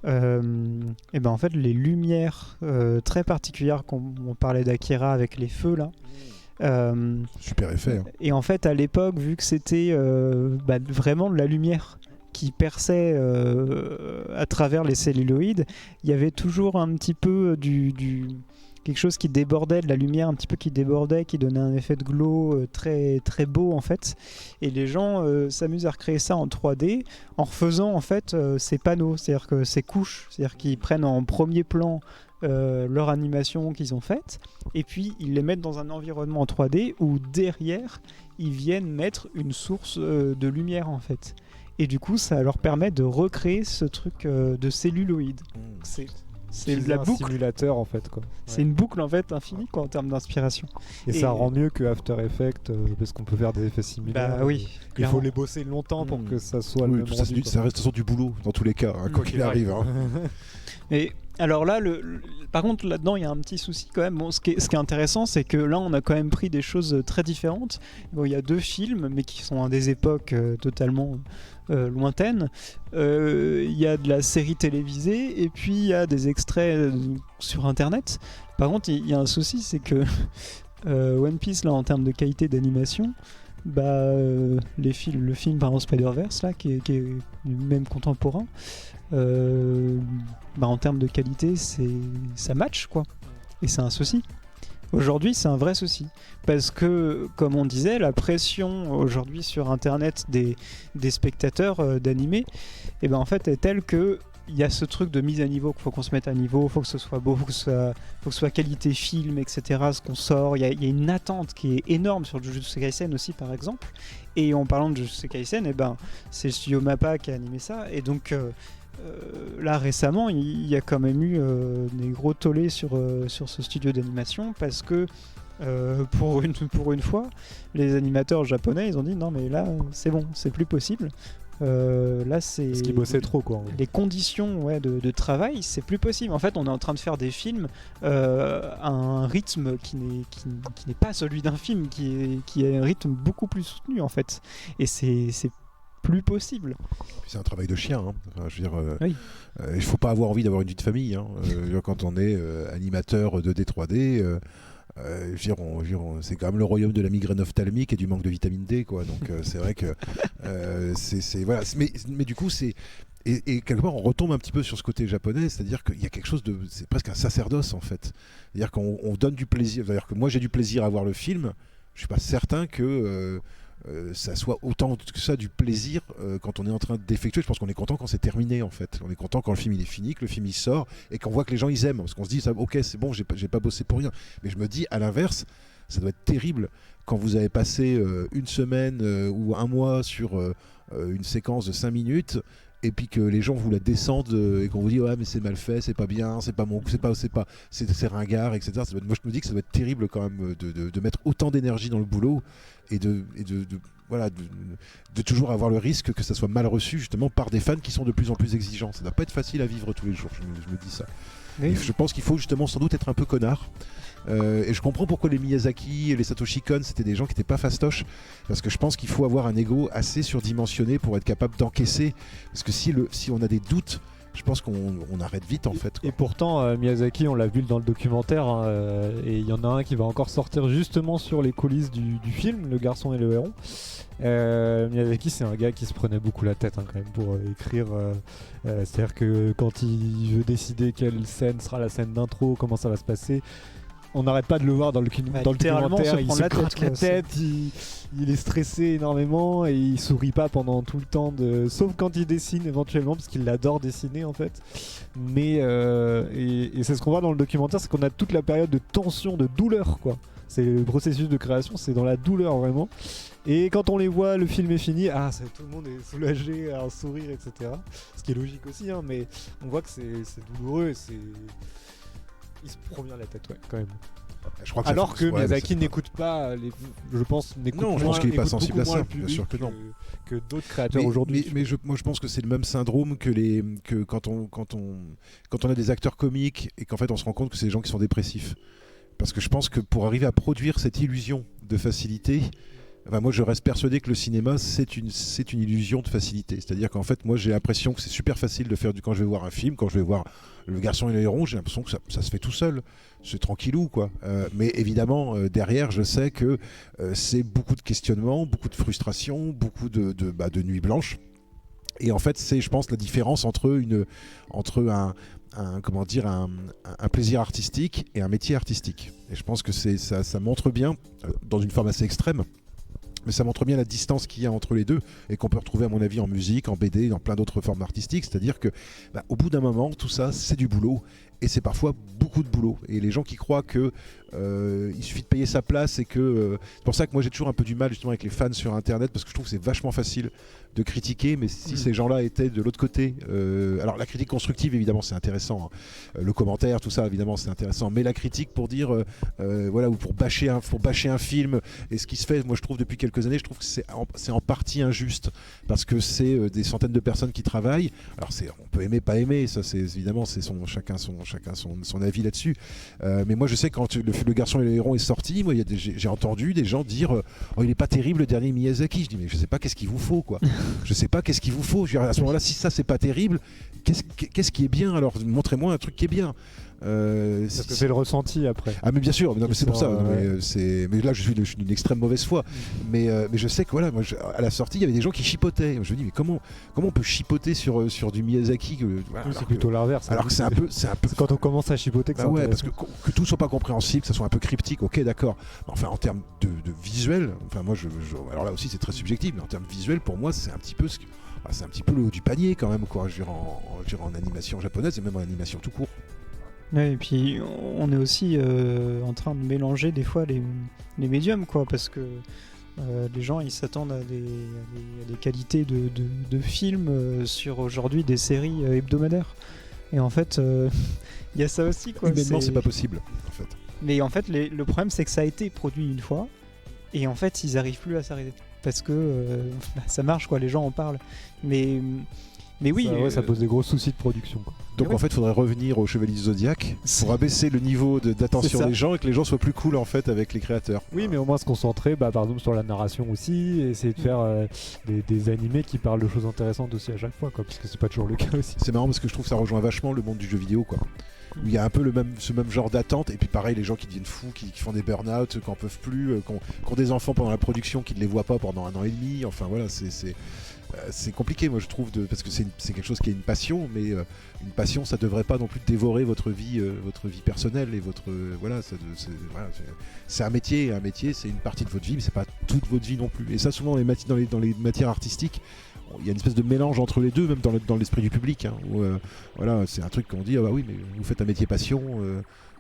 en fait, les lumières très particulières, on parlait d'Akira avec les feux, là. Super effet. Hein. Et en fait, à l'époque, vu que c'était vraiment de la lumière qui perçait à travers les celluloïdes, il y avait toujours un petit peu quelque chose qui débordait, de la lumière un petit peu qui débordait, qui donnait un effet de glow très, très beau en fait. Et les gens s'amusent à recréer ça en 3D en refaisant en fait ces panneaux, c'est-à-dire que ces couches, c'est-à-dire qu'ils prennent en premier plan leur animation qu'ils ont faite, et puis ils les mettent dans un environnement en 3D où derrière ils viennent mettre une source de lumière en fait. Et du coup ça leur permet de recréer ce truc de celluloïde. C'est de la boucle. Un simulateur en fait quoi. C'est une boucle en fait infinie quoi en termes d'inspiration. Et ça rend mieux que After Effects parce qu'on peut faire des effets similaires. Bah oui. Il faut les bosser longtemps pour que ça soit le même rendu. Ça reste sur du boulot dans tous les cas, hein, quoi qu'il arrive. Hein. Et alors là, par contre, là-dedans, il y a un petit souci quand même. Bon, ce qui est intéressant, c'est que là, on a quand même pris des choses très différentes. Bon, il y a deux films, mais qui sont à des époques totalement lointaines. Il y a de la série télévisée, et puis il y a des extraits sur Internet. Par contre, il y a un souci, c'est que One Piece, là, en termes de qualité d'animation, le film par exemple Spider-Verse, là, qui est du même contemporain, en termes de qualité, ça match quoi, et c'est un souci. Aujourd'hui, c'est un vrai souci parce que, comme on disait, la pression aujourd'hui sur Internet des spectateurs d'animé, en fait, est telle que il y a ce truc de mise à niveau, qu'il faut qu'on se mette à niveau, il faut que ce soit beau, il faut que ce soit qualité film, etc. Ce qu'on sort, il y a une attente qui est énorme sur Jujutsu Kaisen aussi, par exemple. Et en parlant de Jujutsu Kaisen, c'est le studio MAPPA qui a animé ça, et donc là récemment il y a quand même eu des gros tollés sur ce studio d'animation parce que pour une fois les animateurs japonais ils ont dit non mais là c'est bon, c'est plus possible, là c'est parce qu'ils bossaient trop quoi. Les conditions de travail, c'est plus possible. En fait on est en train de faire des films à un rythme qui n'est pas celui d'un film, qui est un rythme beaucoup plus soutenu en fait, et c'est plus possible. C'est un travail de chien. Hein. Enfin, je veux dire, oui. Il faut pas avoir envie d'avoir une vie de famille. Hein. Quand on est animateur 2D, 3D, c'est quand même le royaume de la migraine ophtalmique et du manque de vitamine D, quoi. Donc c'est vrai que voilà. Mais du coup c'est et quelque part on retombe un petit peu sur ce côté japonais, c'est-à-dire qu'il y a quelque chose c'est presque un sacerdoce en fait. C'est-à-dire qu'on donne du plaisir. C'est-à-dire que moi j'ai du plaisir à voir le film. Je suis pas certain que ça soit autant que ça du plaisir quand on est en train d'effectuer. Je pense qu'on est content quand c'est terminé en fait. On est content quand le film il est fini, que le film il sort et qu'on voit que les gens ils aiment, parce qu'on se dit ça, ok c'est bon, j'ai pas bossé pour rien. Mais je me dis à l'inverse, ça doit être terrible quand vous avez passé une semaine ou un mois sur une séquence de 5 minutes et puis que les gens vous la descendent et qu'on vous dit ouais mais c'est mal fait, c'est pas bien, c'est ringard, etc. Moi je me dis que ça doit être terrible quand même de mettre autant d'énergie dans le boulot et de toujours avoir le risque que ça soit mal reçu justement par des fans qui sont de plus en plus exigeants. Ça doit pas être facile à vivre tous les jours, je me dis ça. Oui. Et je pense qu'il faut justement sans doute être un peu connard. Et je comprends pourquoi les Miyazaki et les Satoshi Kon c'était des gens qui n'étaient pas fastoches, parce que je pense qu'il faut avoir un ego assez surdimensionné pour être capable d'encaisser, parce que si on a des doutes, je pense qu'on arrête vite en fait, quoi. Et pourtant Miyazaki, on l'a vu dans le documentaire, hein, et il y en a un qui va encore sortir justement sur les coulisses du film, Le Garçon et le Héron. Miyazaki, c'est un gars qui se prenait beaucoup la tête, hein, quand même pour écrire. C'est-à-dire que quand il veut décider quelle scène sera la scène d'intro, comment ça va se passer, on n'arrête pas de le voir dans le documentaire, il se gratte la tête, il est stressé énormément et il sourit pas pendant tout le temps, sauf quand il dessine éventuellement, parce qu'il adore dessiner en fait. Mais et c'est ce qu'on voit dans le documentaire, c'est qu'on a toute la période de tension, de douleur, quoi. C'est le processus de création, c'est dans la douleur vraiment. Et quand on les voit, le film est fini, tout le monde est soulagé, un sourire, etc. Ce qui est logique aussi, hein, mais on voit que c'est douloureux et il se prend bien la tête, ouais, quand même. Je crois que alors que Miyazaki n'écoute pas, je pense qu'il n'est pas sensible à ça, bien sûr que non. Que d'autres créateurs aujourd'hui. Mais moi je pense que c'est le même syndrome que quand on a des acteurs comiques et qu'en fait on se rend compte que c'est des gens qui sont dépressifs. Parce que je pense que pour arriver à produire cette illusion de facilité, moi je reste persuadé que le cinéma c'est une illusion de facilité. C'est-à-dire qu'en fait moi j'ai l'impression que c'est super facile de faire quand je vais voir un film, quand je vais voir Le Garçon et le Héron, j'ai l'impression que ça se fait tout seul. C'est tranquillou, quoi. Mais évidemment, derrière, je sais que c'est beaucoup de questionnements, beaucoup de frustrations, beaucoup de nuits blanches. Et en fait, c'est, je pense, la différence entre un plaisir artistique et un métier artistique. Et je pense que ça montre bien, dans une forme assez extrême, mais ça montre bien la distance qu'il y a entre les deux et qu'on peut retrouver à mon avis en musique, en BD, dans plein d'autres formes artistiques. C'est-à-dire que au bout d'un moment, tout ça c'est du boulot et c'est parfois beaucoup de boulot. Et les gens qui croient que il suffit de payer sa place et que c'est pour ça que moi j'ai toujours un peu du mal justement avec les fans sur internet, parce que je trouve que c'est vachement facile de critiquer, mais si ces gens-là étaient de l'autre côté, alors la critique constructive évidemment c'est intéressant, hein. Le commentaire, tout ça évidemment c'est intéressant, mais la critique pour dire voilà, ou pour bâcher un film, et ce qui se fait, moi je trouve depuis quelques années, je trouve que c'est en partie injuste, parce que c'est des centaines de personnes qui travaillent. Alors on peut aimer, pas aimer, ça c'est évidemment c'est chacun son avis là-dessus, mais moi je sais quand le Garçon et le Héron est sorti, moi j'ai entendu des gens dire oh il est pas terrible le dernier Miyazaki. Je dis mais je sais pas qu'est-ce qu'il vous faut, quoi. Je sais pas qu'est-ce qu'il vous faut. Je veux dire, à ce moment-là, si ça c'est pas terrible, qu'est-ce qui est bien alors? Montrez-moi un truc qui est bien. Parce que c'est le ressenti après. Ah mais bien sûr, mais c'est pour ça. Mais là je suis d'une extrême mauvaise foi. Mais je sais que voilà, moi, à la sortie il y avait des gens qui chipotaient. Je me dis mais comment on peut chipoter sur du Miyazaki c'est plutôt l'inverse. Alors que c'est un peu quand on commence à chipoter que ça. Ouais, parce que tout soit pas compréhensible, que ça soit un peu cryptique. Ok, d'accord. Enfin en termes de visuel, enfin moi alors là aussi c'est très subjectif, mais en termes visuels pour moi c'est un petit peu le haut du panier quand même, quoi. Je veux dire en animation japonaise et même en animation tout court. Ouais, et puis on est aussi en train de mélanger des fois les médiums, quoi, parce que les gens ils s'attendent à des qualités de films sur aujourd'hui des séries hebdomadaires. Et en fait, il y a ça aussi, quoi. Humainement, c'est pas possible, en fait. Mais en fait, le problème c'est que ça a été produit une fois, et en fait ils arrivent plus à s'arrêter parce que ça marche, quoi. Les gens en parlent, mais oui, ça pose des gros soucis de production, quoi. Donc en fait, il faudrait revenir au Chevalier du Zodiac pour abaisser le niveau d'attention des gens et que les gens soient plus cool en fait avec les créateurs. Oui, mais au moins se concentrer, par exemple, sur la narration aussi, et essayer de faire des animés qui parlent de choses intéressantes aussi à chaque fois, quoi, parce que c'est pas toujours le cas aussi. C'est marrant parce que je trouve que ça rejoint vachement le monde du jeu vidéo, quoi. Où il y a un peu ce même genre d'attente, et puis pareil, les gens qui deviennent fous, qui font des burn-out, qui n'en peuvent plus, qui ont des enfants pendant la production, qui ne les voient pas pendant 1 an et demi. Enfin voilà, c'est compliqué, moi je trouve, parce que c'est quelque chose qui est une passion, mais une passion ça devrait pas non plus dévorer votre vie personnelle et c'est un métier, c'est une partie de votre vie, mais c'est pas toute votre vie non plus. Et ça souvent dans les matières artistiques, il y a une espèce de mélange entre les deux, même dans l'esprit du public. Hein, où, voilà, c'est un truc qu'on dit, ah bah oui, mais vous faites un métier passion,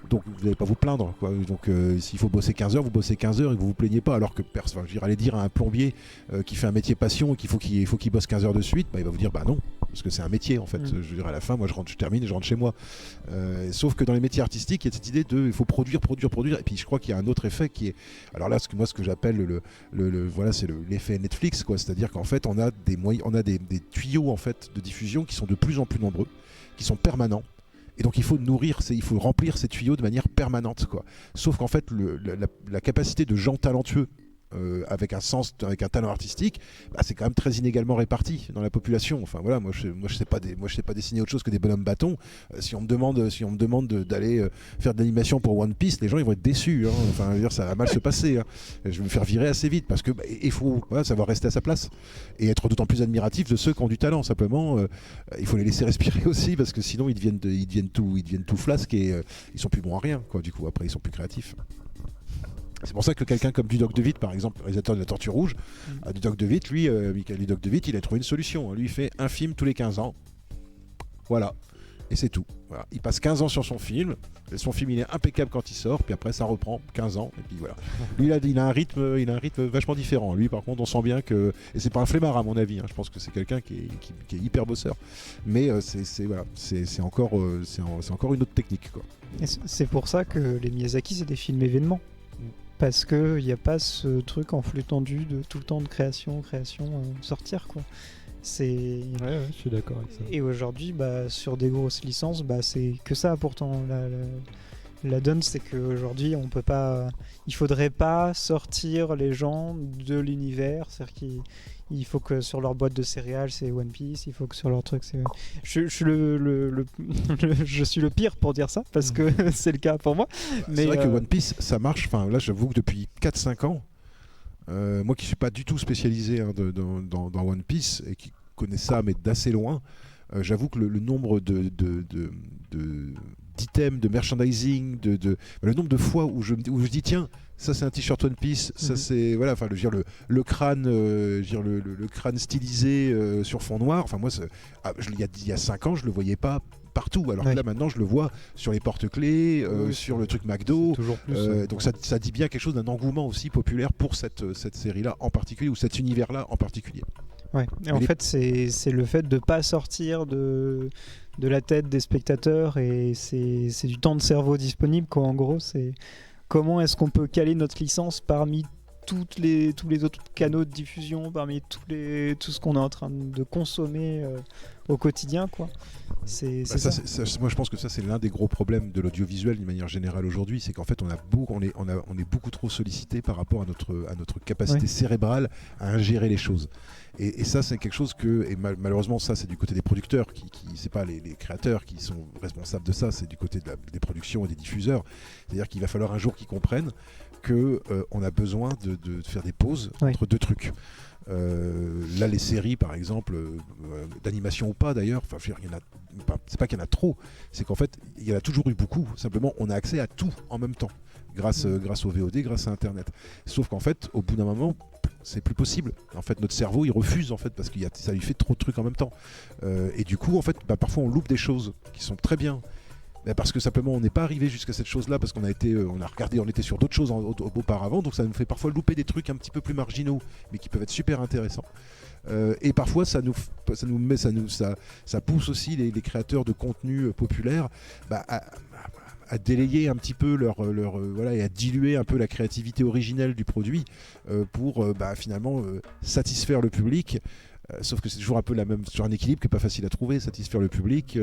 donc vous n'allez pas vous plaindre. Quoi. Donc s'il faut bosser 15 heures, vous bossez 15 heures et vous vous plaignez pas. Alors que aller dire à un plombier qui fait un métier passion et qu'il faut qu'il bosse 15 heures de suite, bah, il va vous dire bah non, parce que c'est un métier en fait. Je veux dire, à la fin, moi je termine et je rentre chez moi. Sauf que dans les métiers artistiques, il y a cette idée de il faut produire. Et puis je crois qu'il y a un autre effet qui est, alors là, ce que j'appelle voilà, c'est l'effet Netflix, quoi. C'est-à-dire qu'en fait, on a des tuyaux en fait de diffusion qui sont de plus en plus nombreux, qui sont permanents. Et donc il faut remplir ces tuyaux de manière permanente, quoi. Sauf qu'en fait la capacité de gens talentueux avec un talent artistique, bah, c'est quand même très inégalement réparti dans la population. Enfin voilà, moi je sais pas dessiner autre chose que des bonhommes bâtons. Si on me demande d'aller faire de l'animation pour One Piece, les gens ils vont être déçus. Hein. Enfin, je veux dire, ça va mal se passer. Hein. Je vais me faire virer assez vite parce que il faut savoir rester à sa place et être d'autant plus admiratif de ceux qui ont du talent. Simplement, il faut les laisser respirer aussi parce que sinon ils deviennent tout flasques et ils sont plus bons à rien. Quoi. Du coup, après ils sont plus créatifs. C'est pour ça que quelqu'un comme Dudok de Witt, par exemple, réalisateur de La Tortue Rouge, Dudok de Witt, lui, Michael Dudok de Witt, il a trouvé une solution. Lui, il fait un film tous les 15 ans. Voilà. Et c'est tout. Voilà. Il passe 15 ans sur son film. Et son film, il est impeccable quand il sort. Puis après, ça reprend 15 ans. Et puis voilà. Lui, il a un rythme vachement différent. Lui, par contre, on sent bien que... Et c'est pas un flemmard, à mon avis. Hein. Je pense que c'est quelqu'un qui est hyper bosseur. Mais c'est encore une autre technique, quoi. Et c'est pour ça que les Miyazaki, c'est des films événements. Parce qu'il n'y a pas ce truc en flux tendu de tout le temps de création, sortir, quoi. Ouais, je suis d'accord avec ça. Et aujourd'hui, bah, sur des grosses licences, bah, c'est que ça pourtant. La donne, c'est qu'aujourd'hui, on peut pas. Il faudrait pas sortir les gens de l'univers. C'est-à-dire qu'il faut que sur leur boîte de céréales, c'est One Piece. Il faut que sur leur truc, c'est. Je suis je suis le pire pour dire ça parce que c'est le cas pour moi. Mais c'est vrai que One Piece, ça marche. Enfin, là, j'avoue que depuis 4-5 ans, moi qui suis pas du tout spécialisé hein, dans One Piece et qui connais ça, mais d'assez loin, j'avoue que le nombre d'items, de merchandising, le nombre de fois où je dis tiens, ça c'est un t-shirt One Piece, ça c'est voilà, enfin le crâne, le crâne stylisé sur fond noir. Enfin moi, il y a 5 ans, je le voyais pas partout, alors que là maintenant je le vois sur les porte-clés, sur le truc McDo, donc ça dit bien quelque chose d'un engouement aussi populaire pour cette série-là en particulier, ou cet univers-là en particulier. Ouais. Et en fait, c'est le fait de pas sortir de la tête des spectateurs, et c'est du temps de cerveau disponible, quoi. En gros, c'est comment est-ce qu'on peut caler notre licence parmi tous les autres canaux de diffusion, parmi tout ce qu'on est en train de consommer au quotidien, quoi. Moi je pense que ça c'est l'un des gros problèmes de l'audiovisuel d'une manière générale aujourd'hui, c'est qu'en fait on est beaucoup trop sollicité par rapport à notre capacité cérébrale à ingérer les choses. Et ça c'est quelque chose malheureusement ça c'est du côté des producteurs, qui c'est pas les créateurs qui sont responsables de ça, c'est du côté des productions et des diffuseurs. C'est-à-dire qu'il va falloir un jour qu'ils comprennent qu'on a besoin de faire des pauses entre deux trucs. Là les séries par exemple, d'animation ou pas d'ailleurs, enfin c'est pas qu'il y en a trop, c'est qu'en fait il y en a toujours eu beaucoup, simplement on a accès à tout en même temps grâce au VOD, grâce à internet, sauf qu'en fait au bout d'un moment c'est plus possible. En fait notre cerveau il refuse en fait parce que ça lui fait trop de trucs en même temps, et du coup en fait parfois on loupe des choses qui sont très bien. Parce que simplement on n'est pas arrivé jusqu'à cette chose là, parce qu'on a regardé, on était sur d'autres choses auparavant, donc ça nous fait parfois louper des trucs un petit peu plus marginaux mais qui peuvent être super intéressants, et parfois ça pousse aussi les créateurs de contenu populaires à délayer un petit peu et à diluer un peu la créativité originelle du produit pour finalement satisfaire le public. Sauf que c'est toujours un peu sur un équilibre qui n'est pas facile à trouver, satisfaire le public,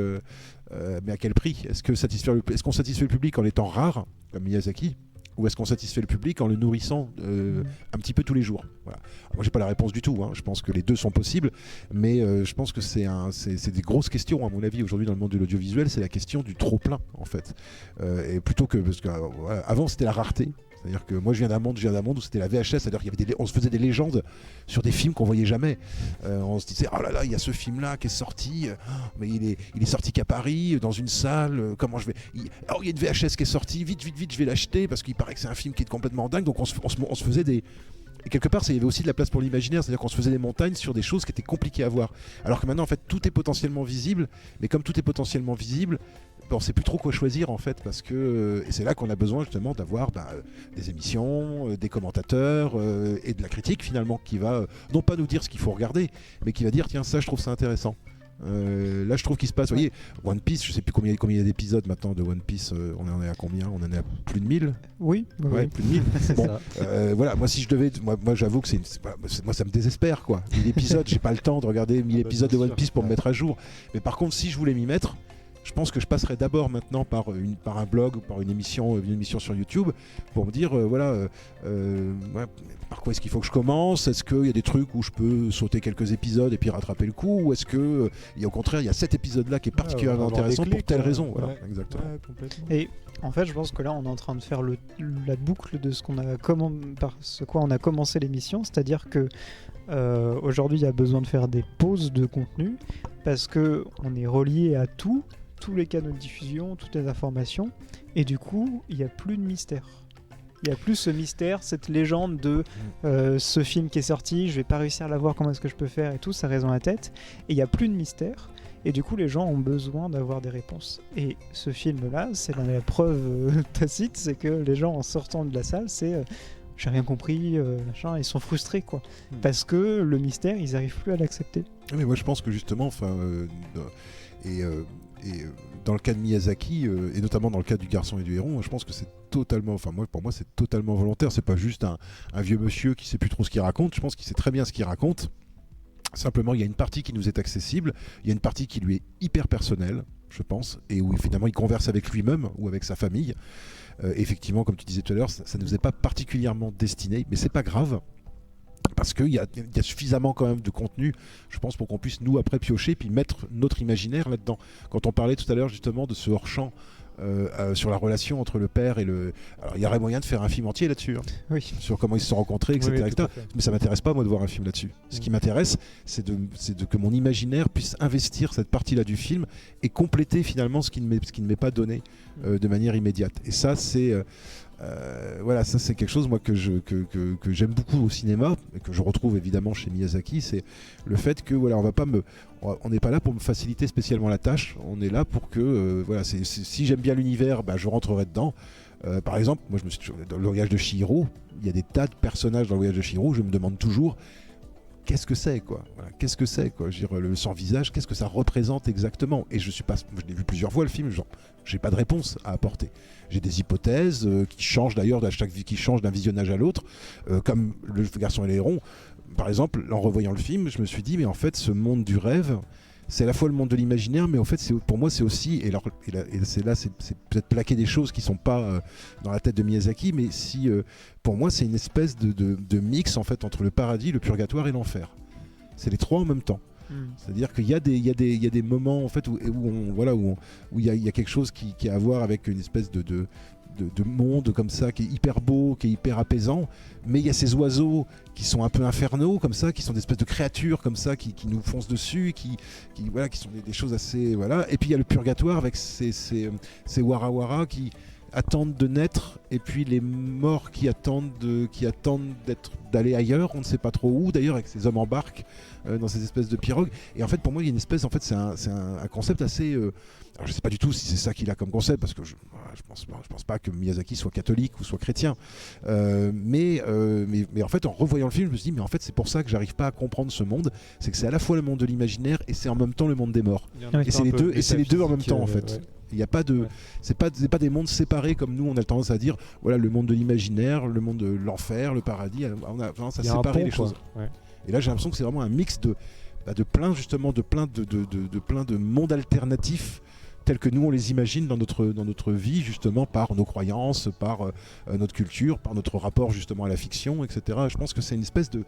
mais à quel prix ? Est-ce qu'on satisfait le public en étant rare, comme Miyazaki, ou est-ce qu'on satisfait le public en le nourrissant un petit peu tous les jours ? Voilà. Moi j'ai pas la réponse du tout, hein. Je pense que les deux sont possibles, mais je pense que c'est des grosses questions à mon avis aujourd'hui dans le monde de l'audiovisuel, c'est la question du trop plein en fait, et plutôt que parce qu'avant c'était la rareté. C'est-à-dire que moi je viens d'un monde où c'était la VHS, c'est-à-dire qu'on se faisait des légendes sur des films qu'on voyait jamais. On se disait oh là là, il y a ce film-là qui est sorti, mais il est sorti qu'à Paris, dans une salle. Comment je vais il y a une VHS qui est sortie, vite, je vais l'acheter parce qu'il paraît que c'est un film qui est complètement dingue. Donc on se faisait Et quelque part, il y avait aussi de la place pour l'imaginaire, c'est-à-dire qu'on se faisait des montagnes sur des choses qui étaient compliquées à voir. Alors que maintenant, en fait, tout est potentiellement visible, mais comme tout est potentiellement visible, on ne sait plus trop quoi choisir en fait, parce que et c'est là qu'on a besoin justement d'avoir des émissions, des commentateurs et de la critique finalement qui va non pas nous dire ce qu'il faut regarder, mais qui va dire tiens ça je trouve ça intéressant. Là je trouve qu'il se passe, vous voyez, One Piece, je sais plus combien il y a d'épisodes maintenant de One Piece, on en est à combien? On en est à plus de 1000? Oui, Ouais, plus de 1000. Bon, voilà, moi si je devais, moi j'avoue que moi ça me désespère quoi. 1000 épisodes, j'ai pas le temps de regarder 1000 épisodes de One Piece pour me mettre à jour. Mais par contre, si je voulais m'y mettre, je pense que je passerai d'abord maintenant par un blog ou par une émission sur YouTube pour me dire par quoi est-ce qu'il faut que je commence, est-ce qu'il y a des trucs où je peux sauter quelques épisodes et puis rattraper le coup, ou est-ce que au contraire il y a cet épisode là qui est particulièrement intéressant pour telle raison, voilà, exactement. Complètement. Et en fait, je pense que là, on est en train de faire la boucle de par ce quoi on a commencé l'émission, c'est-à-dire que aujourd'hui, il y a besoin de faire des pauses de contenu parce que on est relié à tous les canaux de diffusion, toutes les informations, et du coup, il n'y a plus de mystère. Il n'y a plus ce mystère, cette légende de ce film qui est sorti, je vais pas réussir à l'avoir, comment est-ce que je peux faire et tout, ça reste dans la tête. Et il n'y a plus de mystère. Et du coup, les gens ont besoin d'avoir des réponses. Et ce film-là, c'est la preuve tacite, c'est que les gens, en sortant de la salle, c'est j'ai rien compris, machin, ils sont frustrés, quoi. Parce que le mystère, ils n'arrivent plus à l'accepter. Mais moi, je pense que justement, dans le cas de Miyazaki, et notamment dans le cas du Garçon et du Héron, je pense que c'est totalement, pour moi, c'est totalement volontaire. C'est pas juste un vieux monsieur qui sait plus trop ce qu'il raconte. Je pense qu'il sait très bien ce qu'il raconte. Simplement, il y a une partie qui nous est accessible, il y a une partie qui lui est hyper personnelle, je pense, et où finalement il converse avec lui-même ou avec sa famille. Effectivement, comme tu disais tout à l'heure, ça ne nous est pas particulièrement destiné, mais c'est pas grave. Parce qu'il y a suffisamment quand même de contenu, je pense, pour qu'on puisse nous après piocher puis mettre notre imaginaire là-dedans. Quand on parlait tout à l'heure justement de ce hors-champ sur la relation entre le père et le... Alors il y aurait moyen de faire un film entier là-dessus, hein, oui. sur comment ils se sont rencontrés, etc. Oui, etc. Mais ça m'intéresse pas moi de voir un film là-dessus. Ce qui m'intéresse, c'est que mon imaginaire puisse investir cette partie-là du film et compléter finalement ce qui ne m'est pas donné de manière immédiate. Et ça c'est... voilà, ça c'est quelque chose moi que j'aime beaucoup au cinéma et que je retrouve évidemment chez Miyazaki, c'est le fait que voilà, on n'est pas là pour me faciliter spécialement la tâche, on est là pour que voilà, si j'aime bien l'univers, je rentrerai dedans. Par exemple, moi dans le voyage de Chihiro, il y a des tas de personnages dans le voyage de Chihiro, je me demande toujours qu'est-ce que c'est quoi, voilà, qu'est-ce que c'est quoi, je veux dire, le sans visage, qu'est-ce que ça représente exactement, et je l'ai vu plusieurs fois le film, genre j'ai pas de réponse à apporter. J'ai des hypothèses qui changent d'ailleurs qui changent d'un visionnage à l'autre, comme le Garçon et les Hérons. Par exemple, en revoyant le film, je me suis dit mais en fait ce monde du rêve, c'est à la fois le monde de l'imaginaire, mais en fait pour moi c'est aussi, et c'est peut-être plaquer des choses qui sont pas dans la tête de Miyazaki, mais pour moi c'est une espèce de mix en fait entre le paradis, le purgatoire et l'enfer. C'est les trois en même temps. C'est-à-dire qu'il y a des moments en fait où il y a quelque chose qui a à voir avec une espèce de monde comme ça qui est hyper beau, qui est hyper apaisant, mais il y a ces oiseaux qui sont un peu infernaux comme ça, qui sont des espèces de créatures comme ça qui nous foncent dessus, qui sont des choses assez voilà. Et puis il y a le purgatoire avec ces warawara qui attendent de naître, et puis les morts qui attendent d'aller ailleurs, on ne sait pas trop où d'ailleurs, avec ces hommes en barque dans ces espèces de pirogues. Et en fait pour moi il y a une espèce, en fait c'est un concept assez alors je sais pas du tout si c'est ça qu'il a comme concept, parce que je pense pas que Miyazaki soit catholique ou soit chrétien, mais en fait en revoyant le film je me suis dit mais en fait c'est pour ça que j'arrive pas à comprendre ce monde, c'est que c'est à la fois le monde de l'imaginaire et c'est en même temps le monde des morts, et c'est les deux en même temps en fait. Ouais. Il y a pas de, c'est pas des mondes séparés comme nous on a tendance à dire. Voilà, le monde de l'imaginaire, le monde de l'enfer, le paradis. On a tendance à séparer les choses. Ouais. Et là, j'ai l'impression que c'est vraiment un mix de plein de mondes alternatifs tels que nous on les imagine dans notre vie, justement par nos croyances, par notre culture, par notre rapport justement à la fiction, etc. Je pense que c'est une espèce de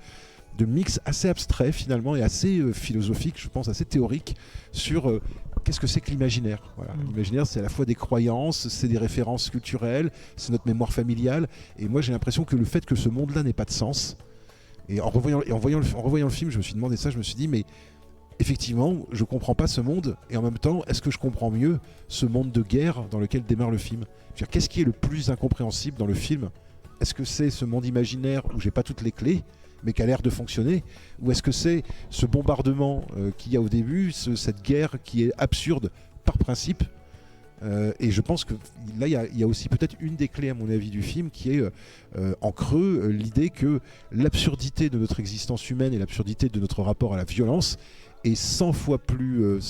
mix assez abstrait finalement et assez philosophique, je pense assez théorique sur qu'est-ce que c'est que l'imaginaire. Voilà. L'imaginaire, c'est à la fois des croyances, c'est des références culturelles, c'est notre mémoire familiale, et moi j'ai l'impression que le fait que ce monde-là n'ait pas de sens, et en revoyant le film, je me suis demandé ça, je me suis dit mais effectivement je comprends pas ce monde, et en même temps est-ce que je comprends mieux ce monde de guerre dans lequel démarre le film. Je veux dire, qu'est-ce qui est le plus incompréhensible dans le film? Est-ce que c'est ce monde imaginaire où j'ai pas toutes les clés mais qui a l'air de fonctionner, ou est-ce que c'est ce bombardement qu'il y a au début, cette guerre qui est absurde par principe? Et je pense que là, il y a aussi peut-être une des clés, à mon avis, du film, qui est en creux l'idée que l'absurdité de notre existence humaine et l'absurdité de notre rapport à la violence est 100 fois plus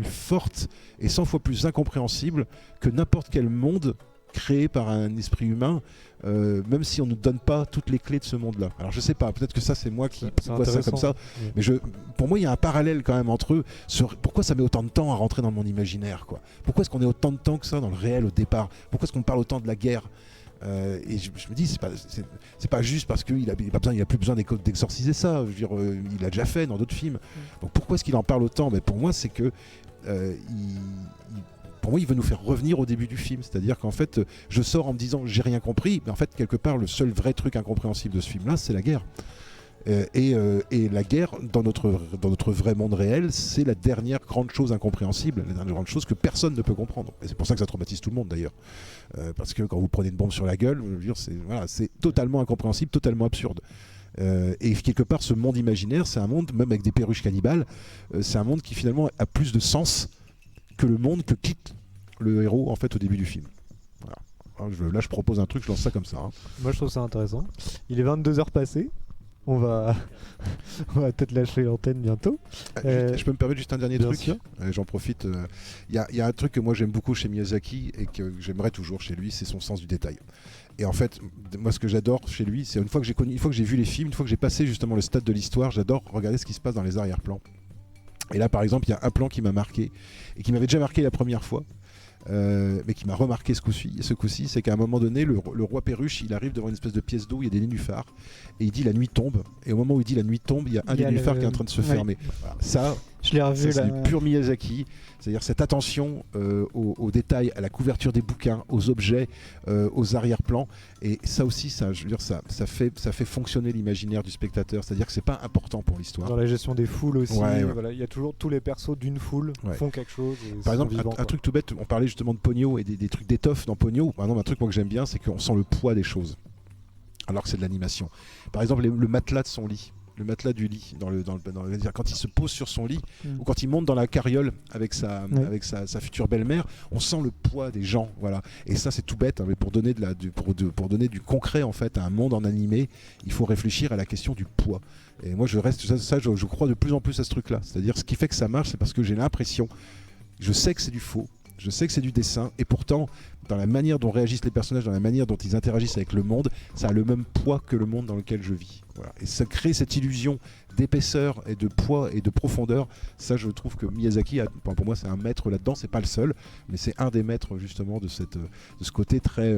forte et 100 fois plus incompréhensible que n'importe quel monde créé par un esprit humain, même si on ne donne pas toutes les clés de ce monde-là. Alors je sais pas, peut-être que ça c'est moi qui vois ça comme ça, mais pour moi il y a un parallèle quand même entre eux. Pourquoi ça met autant de temps à rentrer dans mon imaginaire, quoi? Pourquoi est-ce qu'on est autant de temps que ça dans le réel au départ? Pourquoi est-ce qu'on parle autant de la guerre? Et je me dis, c'est pas juste parce qu'il a plus besoin d'exorciser ça. Je veux dire, il l'a déjà fait dans d'autres films. Donc pourquoi est-ce qu'il en parle autant? Pour moi, c'est que pour moi, il veut nous faire revenir au début du film. C'est-à-dire qu'en fait, je sors en me disant j'ai rien compris, mais en fait, quelque part, le seul vrai truc incompréhensible de ce film-là, c'est la guerre. Et la guerre, dans notre vrai monde réel, c'est la dernière grande chose incompréhensible, la dernière grande chose que personne ne peut comprendre. Et c'est pour ça que ça traumatise tout le monde d'ailleurs. Parce que quand vous prenez une bombe sur la gueule, je veux dire, c'est totalement incompréhensible, totalement absurde. Et quelque part, ce monde imaginaire, c'est un monde, même avec des perruches cannibales, c'est un monde qui finalement a plus de sens que le monde que quitte le héros en fait au début du film. Voilà. Là, je propose un truc, je lance ça comme ça. Hein. Moi, je trouve ça intéressant. Il est 22h passées. On va peut-être lâcher l'antenne bientôt. Je peux me permettre juste un dernier truc. J'en profite. Il y a un truc que moi j'aime beaucoup chez Miyazaki et que j'aimerais toujours chez lui, c'est son sens du détail. Et en fait, moi ce que j'adore chez lui, c'est une fois que j'ai vu les films, une fois que j'ai passé justement le stade de l'histoire, j'adore regarder ce qui se passe dans les arrière-plans. Et là, par exemple, il y a un plan qui m'a marqué et qui m'avait déjà marqué la première fois. Mais qui m'a remarqué ce coup-ci, c'est qu'à un moment donné, le roi Perruche, il arrive devant une espèce de pièce d'eau, il y a des nénuphars, et il dit la nuit tombe, et au moment où il dit la nuit tombe, il y a un des nénuphars qui est en train de se fermer. Voilà. Ça, je l'ai revu, c'est du pur Miyazaki, c'est-à-dire cette attention aux détails, à la couverture des bouquins, aux objets, aux arrière-plans, et ça aussi, ça fait fonctionner l'imaginaire du spectateur, c'est-à-dire que c'est pas important pour l'histoire. Dans la gestion des foules aussi, voilà, il y a toujours tous les persos d'une foule font quelque chose. Par exemple, un truc tout bête, on parlait justement de Ponyo et des trucs d'étoffe dans Ponyo. Par exemple, un truc moi que j'aime bien, c'est qu'on sent le poids des choses, alors que c'est de l'animation. Par exemple, le matelas de son lit. Le matelas du lit, quand il se pose sur son lit ou quand il monte dans la carriole avec sa future belle-mère, on sent le poids des gens, voilà. Et ça c'est tout bête, hein, mais pour donner pour donner du concret en fait à un monde en animé, il faut réfléchir à la question du poids. Et moi je crois de plus en plus à ce truc-là. C'est-à-dire ce qui fait que ça marche, c'est parce que j'ai l'impression, je sais que c'est du faux. Je sais que c'est du dessin, et pourtant, dans la manière dont réagissent les personnages, dans la manière dont ils interagissent avec le monde, ça a le même poids que le monde dans lequel je vis. Voilà. Et ça crée cette illusion d'épaisseur et de poids et de profondeur. Ça, je trouve que Miyazaki, pour moi, c'est un maître là-dedans. C'est pas le seul, mais c'est un des maîtres justement de ce côté très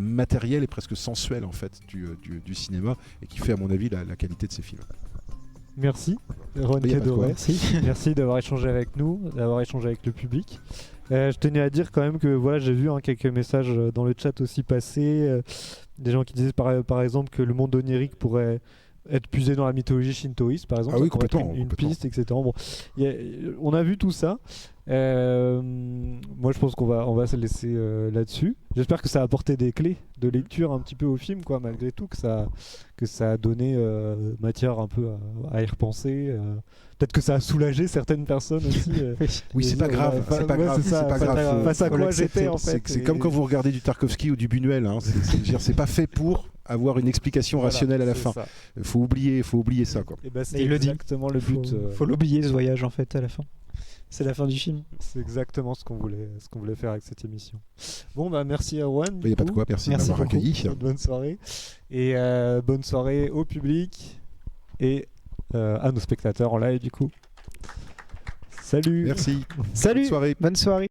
matériel et presque sensuel en fait du cinéma, et qui fait à mon avis la qualité de ses films. Merci, Ron Cadoré. Merci d'avoir échangé avec nous, d'avoir échangé avec le public. Je tenais à dire quand même que voilà, j'ai vu quelques messages dans le chat aussi passer, des gens qui disaient par exemple que le monde onirique pourrait être puisé dans la mythologie shintoïste, par exemple. Ah oui, complètement. Une piste, etc. Bon, on a vu tout ça. Moi, je pense qu'on va se laisser là-dessus. J'espère que ça a apporté des clés de lecture un petit peu au film, quoi, malgré tout, que ça a donné matière un peu à y repenser. Peut-être que ça a soulagé certaines personnes aussi. Oui, c'est pas grave. C'est pas grave. Face à quoi j'étais, en fait. C'est comme quand vous regardez du Tarkovsky ou du Buñuel. Hein. C'est pas fait pour avoir une explication rationnelle à la fin. Il faut oublier ça, quoi. Et c'est exactement le but. Faut l'oublier, ce voyage, en fait, à la fin. C'est la fin du film. C'est exactement ce qu'on voulait faire avec cette émission. Bon, merci à Erwan. Il n'y a pas de quoi, merci de m'avoir accueilli. Bonne soirée. Et bonne soirée au public et à nos spectateurs en live du coup. Salut. Merci. Salut. Bonne soirée. Bonne soirée.